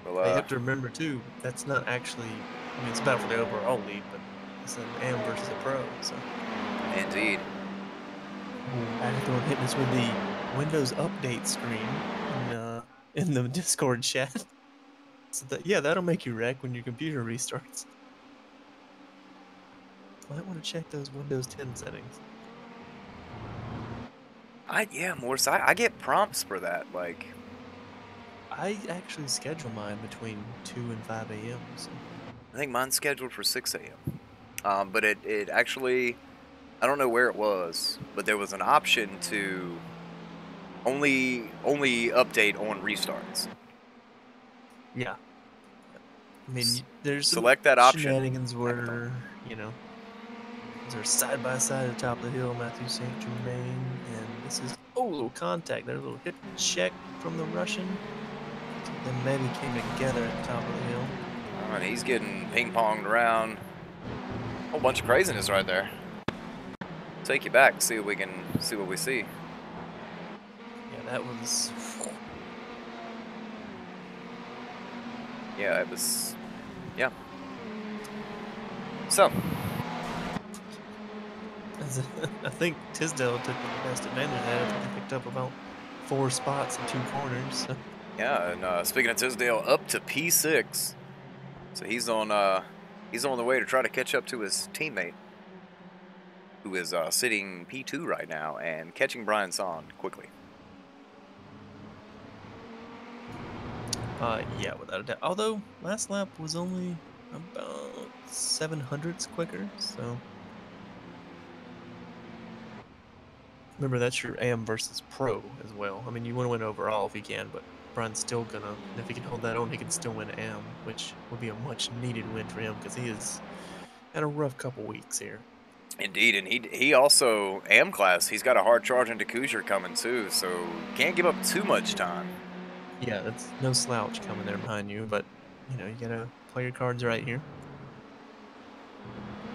Well, you have to remember, too, that's not actually... I mean, it's about for the overall lead, but it's an AM versus a pro, so... Indeed. Hackathorn hitting us with the Windows Update screen in the Discord chat. So yeah, that'll make you wreck when your computer restarts. I might want to check those Windows 10 settings. Yeah, Morris, I get prompts for that, like... I actually schedule mine between 2 and 5 a.m. So. I think mine's scheduled for 6 a.m. But it actually, I don't know where it was, but there was an option to only update on restarts. Yeah. I mean, there's select that option. Shenanigans where, you know, they're side by side at the top of the hill, Matthew St. Germain, and this is a little contact there, a little hit check from the Russian. Then maybe came together at the top of the hill. Oh, and he's getting ping-ponged around. A whole bunch of craziness right there. Take you back, see what we see. Yeah, that was. Yeah, it was. Yeah. So. I think Tisdale took the best advantage of that. I think he picked up about 4 spots in 2 corners. So. Yeah, and speaking of Tisdale, up to P6. So he's on the way to try to catch up to his teammate, who is sitting P2 right now and catching Brian Son quickly. Yeah, without a doubt. Although last lap was only about 700ths quicker, so. Remember, that's your AM versus pro as well. I mean, you want to win overall if you can, but Brian's still gonna, if he can hold that on, he can still win AM, which would be a much needed win for him because he has had a rough couple weeks here. Indeed, and he also AM class. He's got a hard charging Hoosier coming too, so can't give up too much time. Yeah, that's no slouch coming there behind you, but you know you gotta play your cards right here.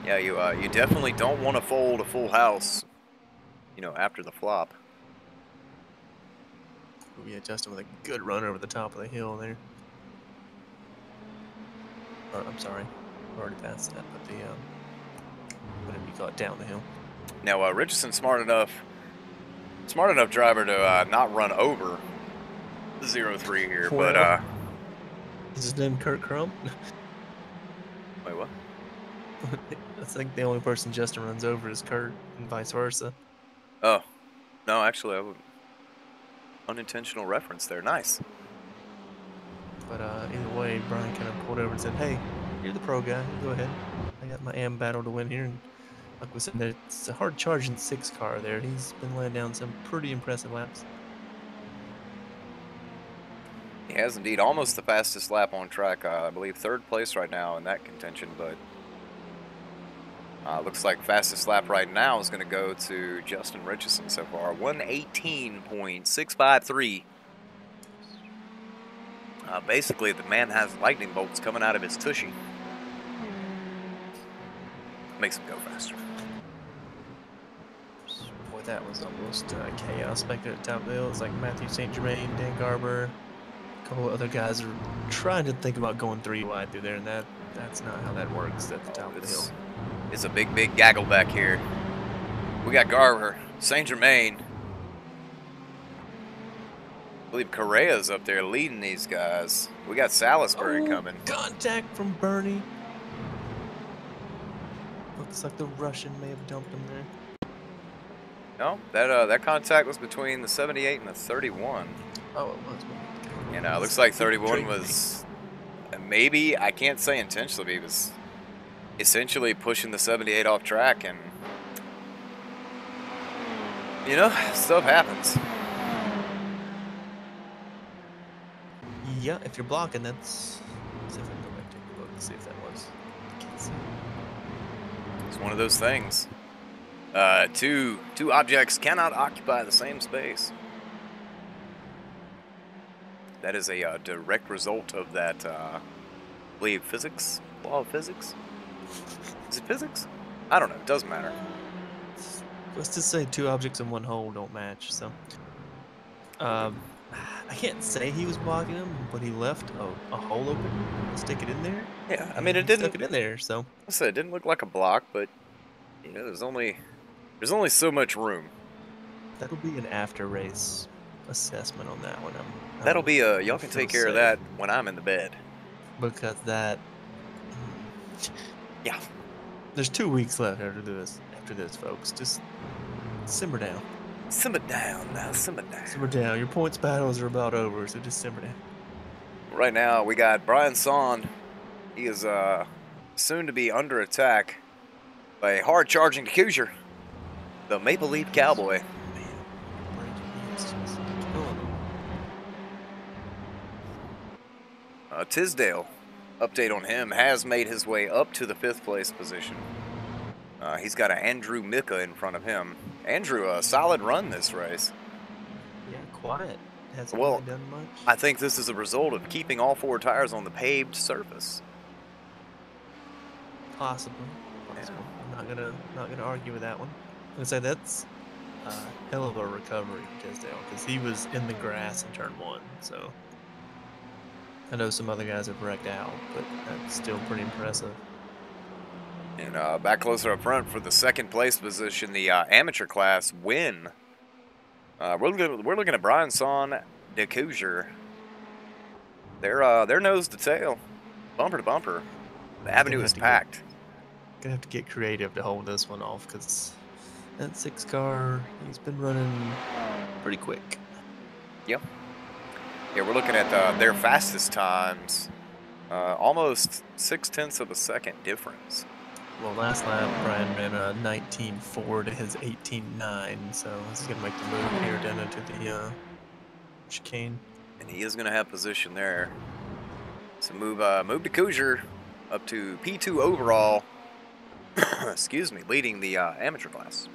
Yeah, you definitely don't want to fold a full house, you know, after the flop. Ooh, yeah, Justin with a good run over the top of the hill there. Or, I'm sorry, we're already past that, but the whatever you call it, down the hill. Now Richardson's smart enough driver to not run over 0-3 here, Well, but is his name Kurt Crumb? wait, what? I think the only person Justin runs over is Kurt, and vice versa. Oh, no, actually, unintentional reference there. Nice. But either way, Brian kind of pulled over and said, "Hey, you're the pro guy. Go ahead. I got my AM battle to win here." And like we said, it's a hard charging 6 car there. He's been laying down some pretty impressive laps. He has indeed almost the fastest lap on track. I believe 3rd place right now in that contention, but looks like fastest lap right now is going to go to Justin Richardson so far. 118.653. Basically, the man has lightning bolts coming out of his tushy. Makes him go faster. Boy, that was almost chaos back there at the top of the hill. It's like Matthew St. Germain, Dan Garber, a couple of other guys are trying to think about going 3 wide through there, and that's not how that works at the top of the hill. It's a big gaggle back here. We got Garber, St. Germain. I believe Correa's up there leading these guys. We got Salisbury coming. Contact from Bernie. Looks like the Russian may have dumped him there. No, that contact was between the 78 and the 31. Oh, it was. And looks like 31 was maybe, I can't say intentionally, but he was essentially pushing the 78 off track, and you know, stuff happens. Yeah, if you're blocking, that's. Let's see if I can go back and take a look and see if that was. I can't see. It's one of those things. Two objects cannot occupy the same space. That is a direct result of that, I believe, physics? Law of physics? Is it physics? I don't know. It doesn't matter. Let's just say 2 objects in 1 hole don't match, so. I can't say he was blocking him, but he left a hole open to stick it in there. Yeah, I mean, it Stuck didn't. it in there, so. I said it didn't look like a block, but you know, there's only so much room. That'll be an after race assessment on that one. That'll be y'all can take care of that when I'm in the bed. Because that. Yeah. There's 2 weeks left after this, folks. Just simmer down. Simmer down now, simmer down. Simmer down. Your points battles are about over, so just simmer down. Right now, we got Brian Son. He is soon to be under attack by a hard-charging Hoosier, the Maple Leaf Cowboy. Tisdale, update on him, has made his way up to the 5th place position. He's got an Andrew Mika in front of him. Andrew, a solid run this race. Yeah, quiet. Hasn't Well, really done much. I think this is a result of keeping all 4 tires on the paved surface. Possibly. Yeah. I'm not gonna argue with that one. I'm gonna say that's a hell of a recovery, Tisdale, because he was in the grass in turn 1. So I know some other guys have wrecked out, but that's still pretty impressive. And back closer up front for the 2nd place position, the amateur class win. We're looking at Brian Son, Nick Hoosier. They're nose to tail, bumper to bumper. The avenue is packed. Gonna have to get creative to hold this one off, because that 6 car, he's been running pretty quick. Yep. Yeah, we're looking at their fastest times, almost 0.6 of a second difference. Well, last lap, Brian ran a 19.4 to his 18.9, so this is going to make the move here down into the chicane. And he is going to have position there. So move to Hoosier up to P2 overall. excuse me, leading the amateur class.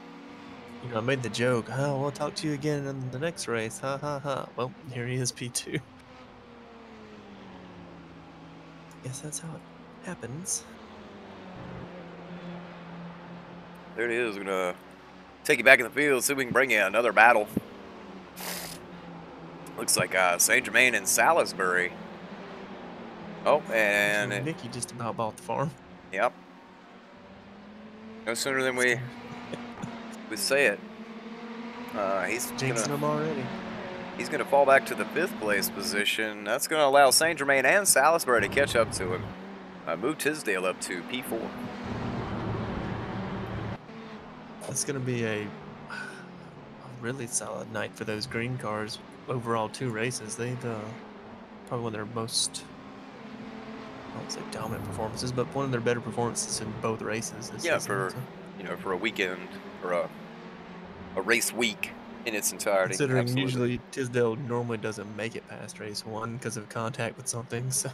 You know, I made the joke. Oh, we'll talk to you again in the next race. Ha ha ha. Well, here he is, P2. Guess that's how it happens. There it is. We're gonna take you back in the field, see if we can bring you another battle. Looks like Saint Germain and Salisbury. Oh, and Mickey just about bought the farm. Yep. No sooner than we say it. He's jinxing him already. He's gonna fall back to the 5th place position. That's gonna allow Saint Germain and Salisbury to catch up to him. Move Tisdale up to P4. It's gonna be a really solid night for those green cars. Overall, 2 races. They've probably one of their most, I won't say dominant performances, but one of their better performances in both races. This Yeah, season, for a weekend or a race week in its entirety. Considering absolutely. usually Tisdale normally doesn't make it past race 1 because of contact with something, so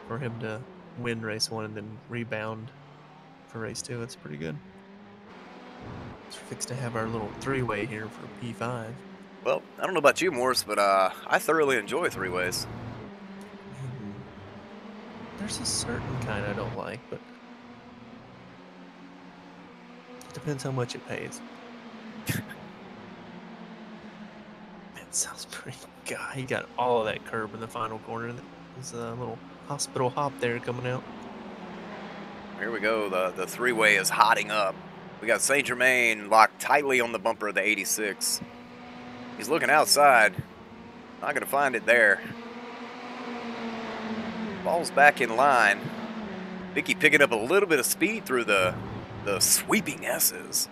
for him to win race 1 and then rebound for race 2, that's pretty good. So we're fixed to have our little 3-way here for P5. Well, I don't know about you, Morris, but I thoroughly enjoy 3-ways. There's a certain kind I don't like, but it depends how much it pays. Man, Salisbury, God, he got all of that curb in the final corner. There's a little hospital hop there coming out. Here we go. The 3-way is hotting up. We got Saint Germain locked tightly on the bumper of the 86. He's looking outside. Not going to find it there. Ball's back in line. Vicky picking up a little bit of speed through the sweeping S's.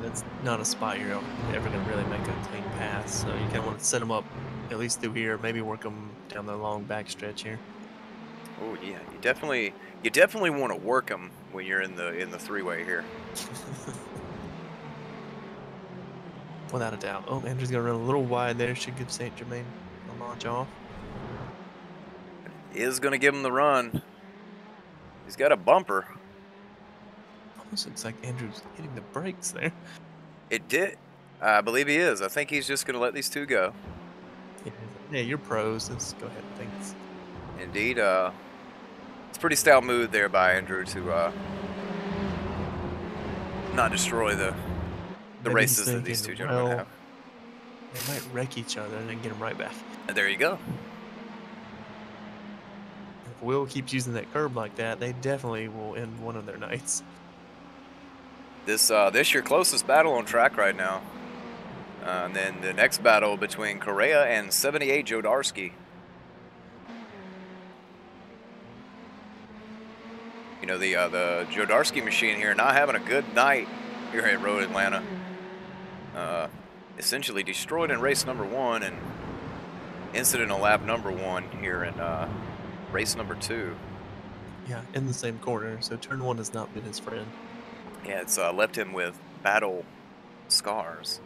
That's not a spot you're ever going to really make a clean pass. So you kind of want to set them up at least through here. Maybe work them down the long back stretch here. Oh yeah, you definitely want to work them when you're in the 3-way here. Without a doubt. Oh, Andrew's going to run a little wide there. Should give Saint Germain a launch off. Is going to give him the run. He's got a bumper. Almost looks like Andrew's hitting the brakes there. It did. I believe he is. I think he's just going to let these 2 go. Yeah, you're pros. Let's go ahead. Thanks. Indeed. It's a pretty stout move there by Andrew to not destroy the Maybe races he's that these 2 thinking, gentlemen well, have. They might wreck each other and then get them right back. And there you go. If Will keeps using that curb like that, they definitely will end one of their nights. This your closest battle on track right now. And then the next battle between Correa and 78 Jodarski. You know, the Jodarski machine here not having a good night here at Road Atlanta. Essentially destroyed in race number 1 and incident on lap number 1 here in race number 2. Yeah, in the same corner, so turn 1 has not been his friend. Yeah, it's left him with battle scars.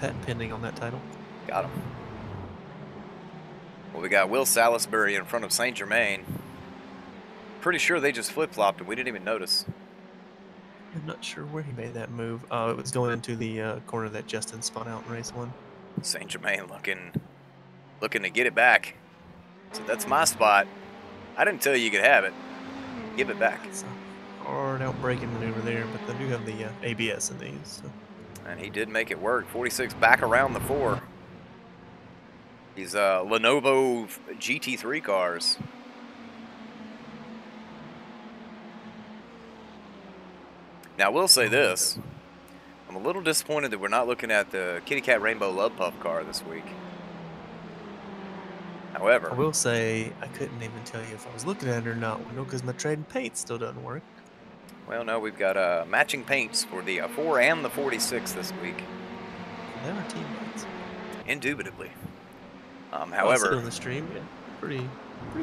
Patent pending on that title. Got him. Well, we got Will Salisbury in front of Saint Germain. Pretty sure they just flip-flopped and we didn't even notice. I'm not sure where he made that move. It was going into the corner that Justin spun out in race 1. Saint Germain looking to get it back. So that's my spot. I didn't tell you could have it. Give it back. It's a hard out-braking maneuver there, but they do have the ABS in these. So. And he did make it work. 46 back around the 4. These Lenovo GT3 cars. Now, I will say this. I'm a little disappointed that we're not looking at the Kitty Cat Rainbow Love Puff car this week. However, I will say I couldn't even tell you if I was looking at it or not, because my trade and paint still doesn't work. well, no, we've got matching paints for the 4 and the 46 this week. They are teammates. Indubitably. I see However, on the stream, yeah, pretty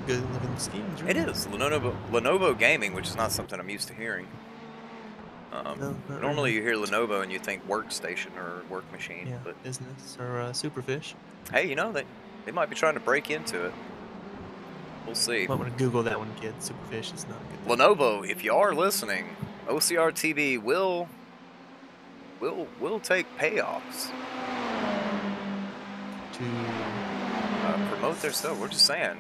good looking schemes. it is Lenovo Gaming, which is not something I'm used to hearing. No, not Normally really. you hear Lenovo and you think workstation or work machine, Yeah, but business or Superfish. hey, you know, they might be trying to break into it. We'll see. Might want to Google that one, kid. Superfish is not a good thing. Lenovo, if you are listening, OCR TV will take payoffs To promote their stuff. We're just saying,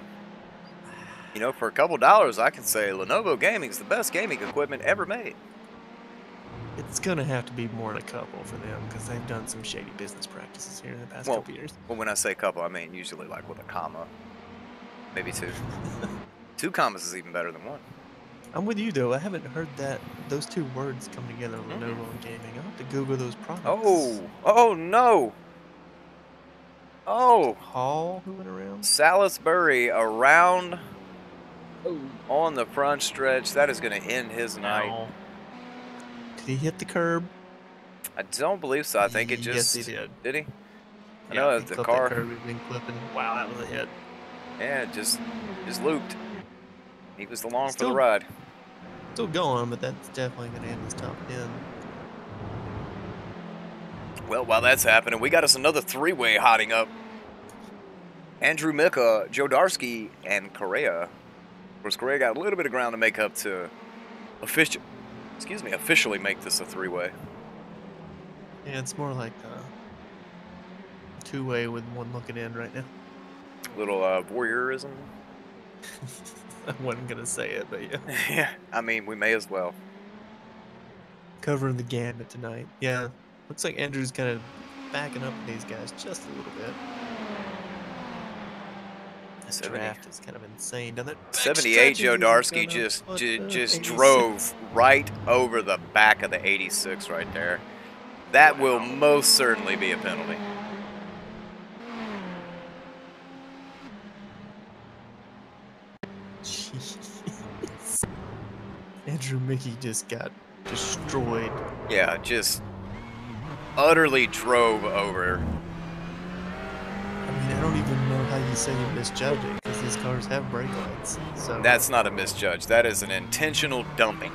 you know, for a couple dollars, I can say Lenovo Gaming is the best gaming equipment ever made. It's gonna have to be more than a couple for them because they've done some shady business practices here in the past Well, couple years. Well, when I say couple, I mean usually like with a comma, maybe two. 2 commas is even better than 1. I'm with you though. I haven't heard those 2 words come together, Lenovo and gaming. I'll have to Google those products. Oh no! Oh, Hall who went around? Salisbury around on the front stretch. That is going to end his night. Ow. Did he hit the curb? I don't believe so. I think it just Yes, he did. Did he? I Yeah, know he that the clipped car. That curb he'd been clipping. Wow, that was a hit. Yeah, it just looped. He was along for Still- the ride. Still going, but that's definitely going to end his top 10. Well, while that's happening, we got us another 3-way hotting up. Andrew Mika, Joe Darsky, and Correa. Of course, Correa got a little bit of ground to make up to officially make this a 3-way. Yeah, it's more like a 2-way with one looking in right now. Little voyeurism. I wasn't going to say it, but yeah. Yeah, I mean, we may as well. Covering the gambit tonight. Yeah, looks like Andrew's kind of backing up these guys just a little bit. This 70. draft is kind of insane, doesn't it? 78 Joe Darsky just drove right over the back of the 86 right there. That will most certainly be a penalty. Jeez. Andrew Mickey just got destroyed. Yeah, just utterly drove over. I mean, I don't even know how you say you misjudge it because these cars have brake lights. So That's not a misjudge. That is an intentional dumping.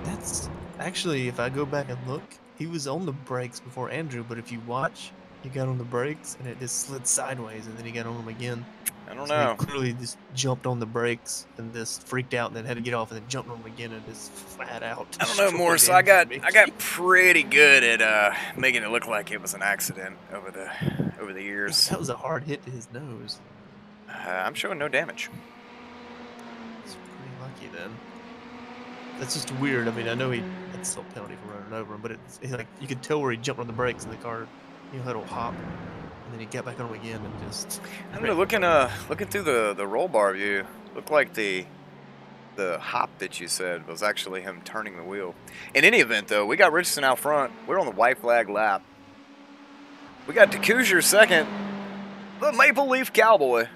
that's actually, if I go back and look, he was on the brakes before Andrew. But if you watch, he got on the brakes and it just slid sideways, and then he got on them again. I don't So know. he clearly just jumped on the brakes and just freaked out, and then had to get off, and then jumped on them again and just flat out. I don't know, destroyed Morris. I Andrew got Mickey. pretty good at making it look like it was an accident over the years. That was a hard hit to his nose. I'm showing no damage. It's pretty lucky then. That's just weird. I mean, I know that's still a penalty for running over him, but it's like you could tell where he jumped on the brakes and the car, had a little hop, and then he got back on him again and just. I don't know. Looking through the roll bar view, looked like the hop that you said was actually him turning the wheel. In any event, though, we got Richardson out front. We're on the white flag lap. We got DeCousier second. The Maple Leaf Cowboy.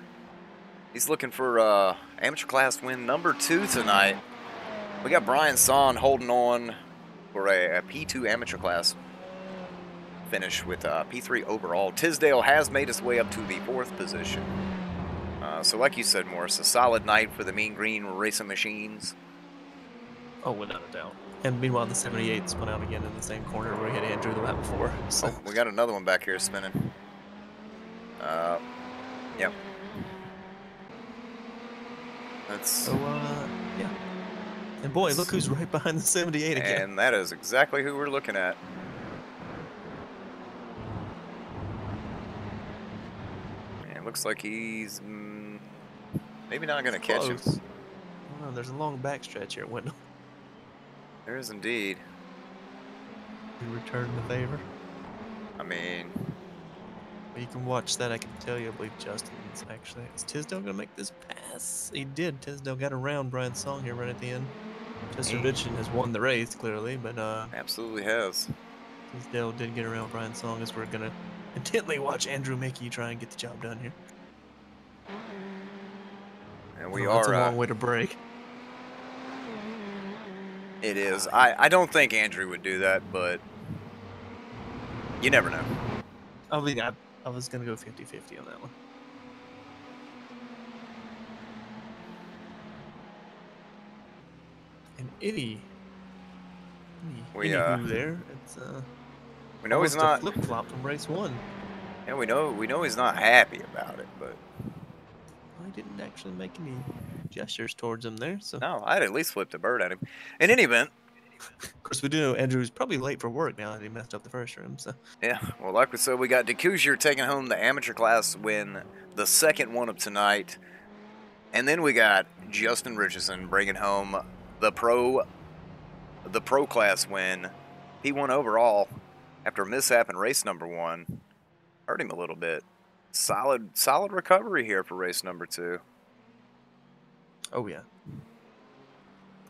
He's looking for amateur class win number 2 tonight. We got Brian Son holding on for a P2 amateur class finish with P3 overall. Tisdale has made his way up to the 4th position. So like you said, Morris, a solid night for the Mean Green Racing Machines. Oh, without a doubt. And meanwhile, the 78s went out again in the same corner where he had Andrew the lap before. So Oh, we got another one back here spinning. Yep. That's yeah. And boy, look who's right behind the 78 again. and that is exactly who we're looking at. And it looks like he's maybe not going to catch him. Close. Oh, there's a long backstretch here, Wendell. There is indeed. You return the favor. I mean, Well, you can watch that. I can tell you, I believe Justin's actually. Is Tisdale going to make this pass? He did. Tisdale got around Brian Song here right at the end. Justin Richardson has won the race, clearly, but absolutely has. Tisdale did get around Brian Song, as we're going to intently watch Andrew Mickey try and get the job done here. And we That's are. a long way to break. It is. I don't think Andrew would do that, but you never know. I mean, I was going to go 50-50 on that one. And anywho there, it's We know he's not. flip flop from race 1. Yeah, we know he's not happy about it, but Well, he didn't didn't actually make any gestures towards him there. So, No, I'd at least flipped a bird at him. In any event, of course, we do know Andrew's probably late for work now that he messed up the first room. So, yeah, well, like we said, we got DeCousier taking home the amateur class win, the second one of tonight. And then we got Justin Richardson bringing home the pro class win. P1 overall after a mishap in race number 1. Hurt him a little bit. Solid recovery here for race number 2. oh yeah,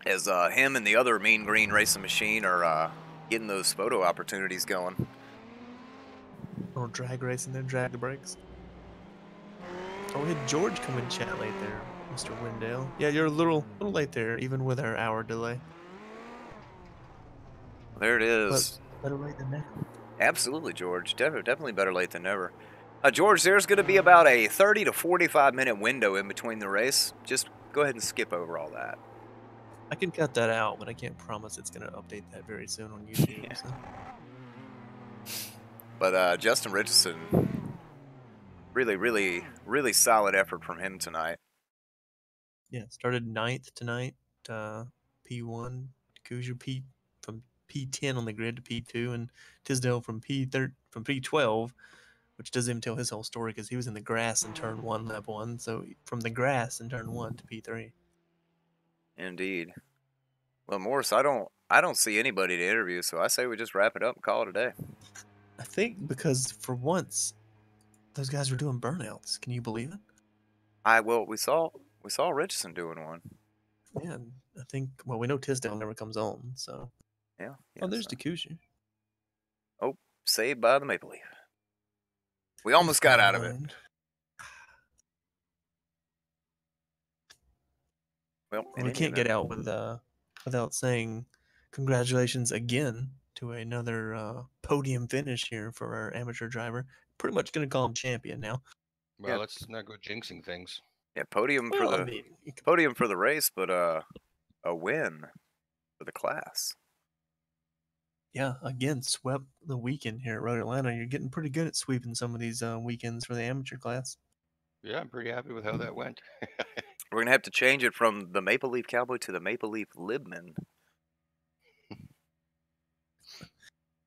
As him and the other Mean Green Racing Machine are getting those photo opportunities going. little drag racing there, drag the brakes. Oh, we had George come in chat late there, Mr. Wendell. Yeah, you're a little late there, even with our hour delay. There it is. But better late than never. Absolutely, George. Definitely better late than never. George, there's going to be about a 30 to 45 minute window in between the race. Just go ahead and skip over all that. I can cut that out, but I can't promise it's going to update that very soon on YouTube. Yeah. So. But Justin Richardson, really solid effort from him tonight. Yeah, started 9th tonight. P1, Cousier from P10 on the grid to P2, and Tisdale from P12, which doesn't even tell his whole story because he was in the grass in turn 1, lap 1. So from the grass in turn 1 to P3. Indeed. Well, Morris, I don't see anybody to interview, so I say we just wrap it up and call it a day. I think because for once, those guys were doing burnouts. Can you believe it? We saw Richardson doing one. Yeah, I think. Well, we know Tisdale never comes on, so. Yeah. Oh, there's so. DeCousier. Oh, saved by the Maple Leaf. We almost got out of it. Well, We can't get out without saying congratulations again to another podium finish here for our amateur driver. Pretty much going to call him champion now. Well, Yeah. let's not go jinxing things. Yeah, podium for the race, but a win for the class. Yeah, again, swept the weekend here at Road Atlanta. You're getting pretty good at sweeping some of these weekends for the amateur class. Yeah, I'm pretty happy with how that went. We're going to have to change it from the Maple Leaf Cowboy to the Maple Leaf Libman.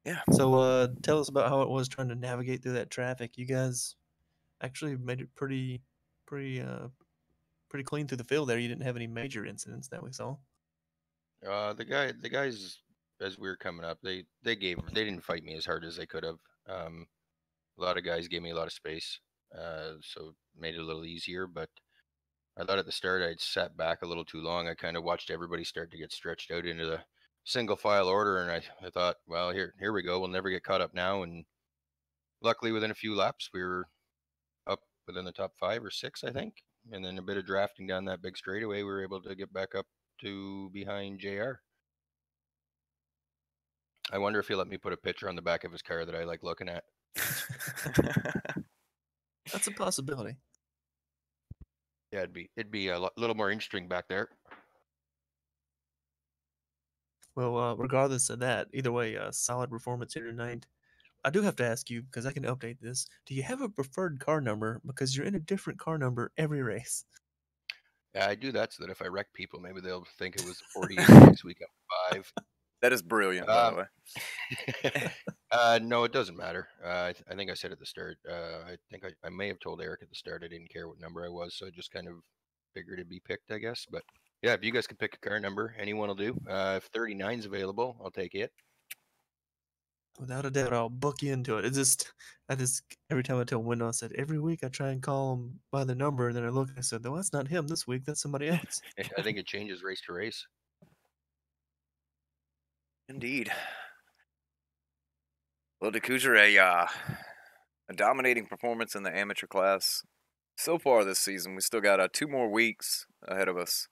Yeah. So tell us about how it was trying to navigate through that traffic. You guys actually made it pretty clean through the field there. You didn't have any major incidents that we saw. The guys, as we were coming up, they didn't fight me as hard as they could have. A lot of guys gave me a lot of space, so it made it a little easier. But I thought at the start I'd sat back a little too long. I kind of watched everybody start to get stretched out into the single file order, and I thought, well, here we go. We'll never get caught up now. And luckily, within a few laps, we were up within the top 5 or 6, I think. And then a bit of drafting down that big straightaway, we were able to get back up to behind JR. I wonder if he'll let me put a picture on the back of his car that I like looking at. That's a possibility. Yeah, it'd be a little more interesting back there. Well, regardless of that, either way, solid performance here tonight. I do have to ask you, because I can update this. Do you have a preferred car number? Because you're in a different car number every race. Yeah, I do that so that if I wreck people, maybe they'll think it was 48 next week I'm 5. That is brilliant, by the way. No, it doesn't matter. I think I said at the start. I think I may have told Eric at the start I didn't care what number I was, so I just kind of figured it'd be picked, I guess. But yeah, if you guys can pick a car number, anyone will do. If 39's available, I'll take it. Without a doubt, I'll book you into it. I just every time I tell Wendell, I said every week I try and call him by the number, and then I look and I said, "No, that's not him this week. That's somebody else." I think it changes race to race. Indeed. Well, DeCousier, a dominating performance in the amateur class so far this season. We still got 2 more weeks ahead of us.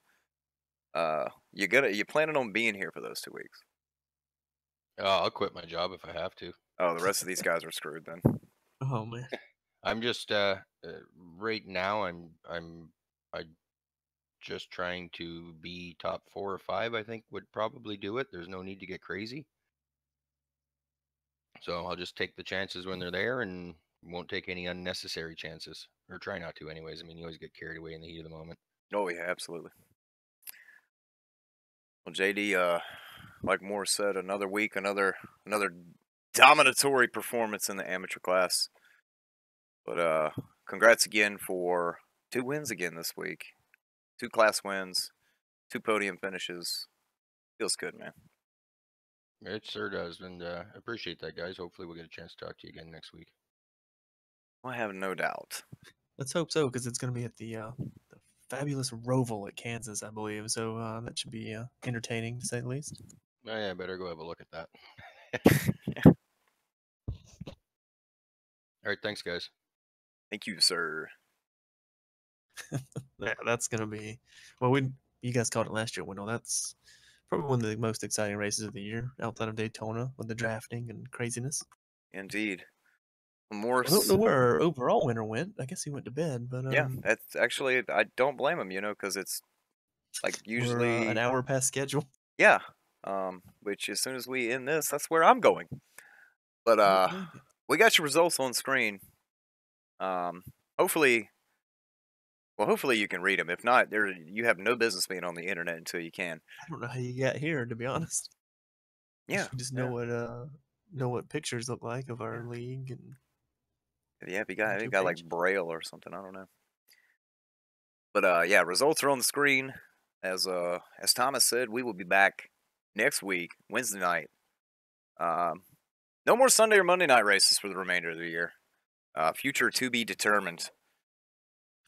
You planning on being here for those 2 weeks? I'll quit my job if I have to. Oh, the rest of these guys are screwed then. Oh man. I'm just right now. I'm just trying to be top 4 or 5. I think would probably do it. There's no need to get crazy. So I'll just take the chances when they're there and won't take any unnecessary chances, or try not to, anyways. I mean, you always get carried away in the heat of the moment. Oh yeah, absolutely. Well, JD, like Moore said, another week, another dominatory performance in the amateur class. But congrats again for 2 wins again this week. 2 class wins, 2 podium finishes. Feels good, man. It sure does, and appreciate that, guys. Hopefully, we'll get a chance to talk to you again next week. I have no doubt. Let's hope so, because it's going to be at the fabulous Roval at Kansas, I believe. So that should be entertaining, to say the least. Oh, yeah, I better go have a look at that. All right, thanks, guys. Thank you, sir. Yeah, that's going to be... Well, you guys called it last year, Wendell. That's probably one of the most exciting races of the year, outside of Daytona, with the drafting and craziness. Indeed. I don't Morse. know where our overall winner went. I guess he went to bed, but Yeah, that's actually, I don't blame him, because it's like we're usually an hour past schedule. Yeah. Which as soon as we end this, that's where I'm going. But Don't blame you. we got your results on screen. Hopefully you can read them. If not, you have no business being on the internet until you can. I don't know how you got here, to be honest. Yeah. You just know what pictures look like of our league, and Yeah, if you Thank you, got like page. Braille or something, I don't know. But yeah, results are on the screen. As Thomas said, we will be back next week, Wednesday night. No more Sunday or Monday night races for the remainder of the year. Future to be determined.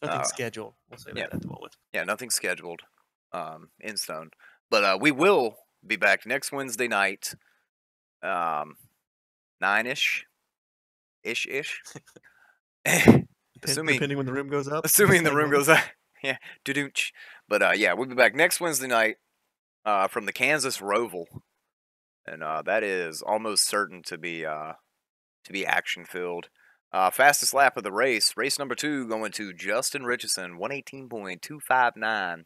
nothing scheduled. We'll say that at the moment. Yeah, nothing scheduled in stone. But we will be back next Wednesday night, 9-ish. Assuming Depending when the room goes up. Assuming the room goes up. Yeah, doo-dooch. But yeah, we'll be back next Wednesday night from the Kansas Roval. And that is almost certain to be action-filled. Fastest lap of the race number 2 going to Justin Richardson, 118.259.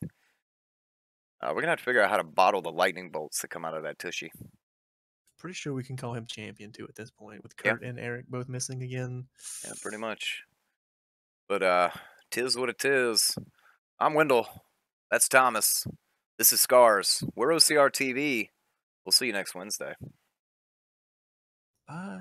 We're going to have to figure out how to bottle the lightning bolts that come out of that tushy. Pretty sure we can call him champion too at this point, with Kurt and Eric both missing again. Yeah, pretty much. But tis what it is. I'm Wendell. That's Thomas. This is SCRS. We're OCR TV. We'll see you next Wednesday. Bye.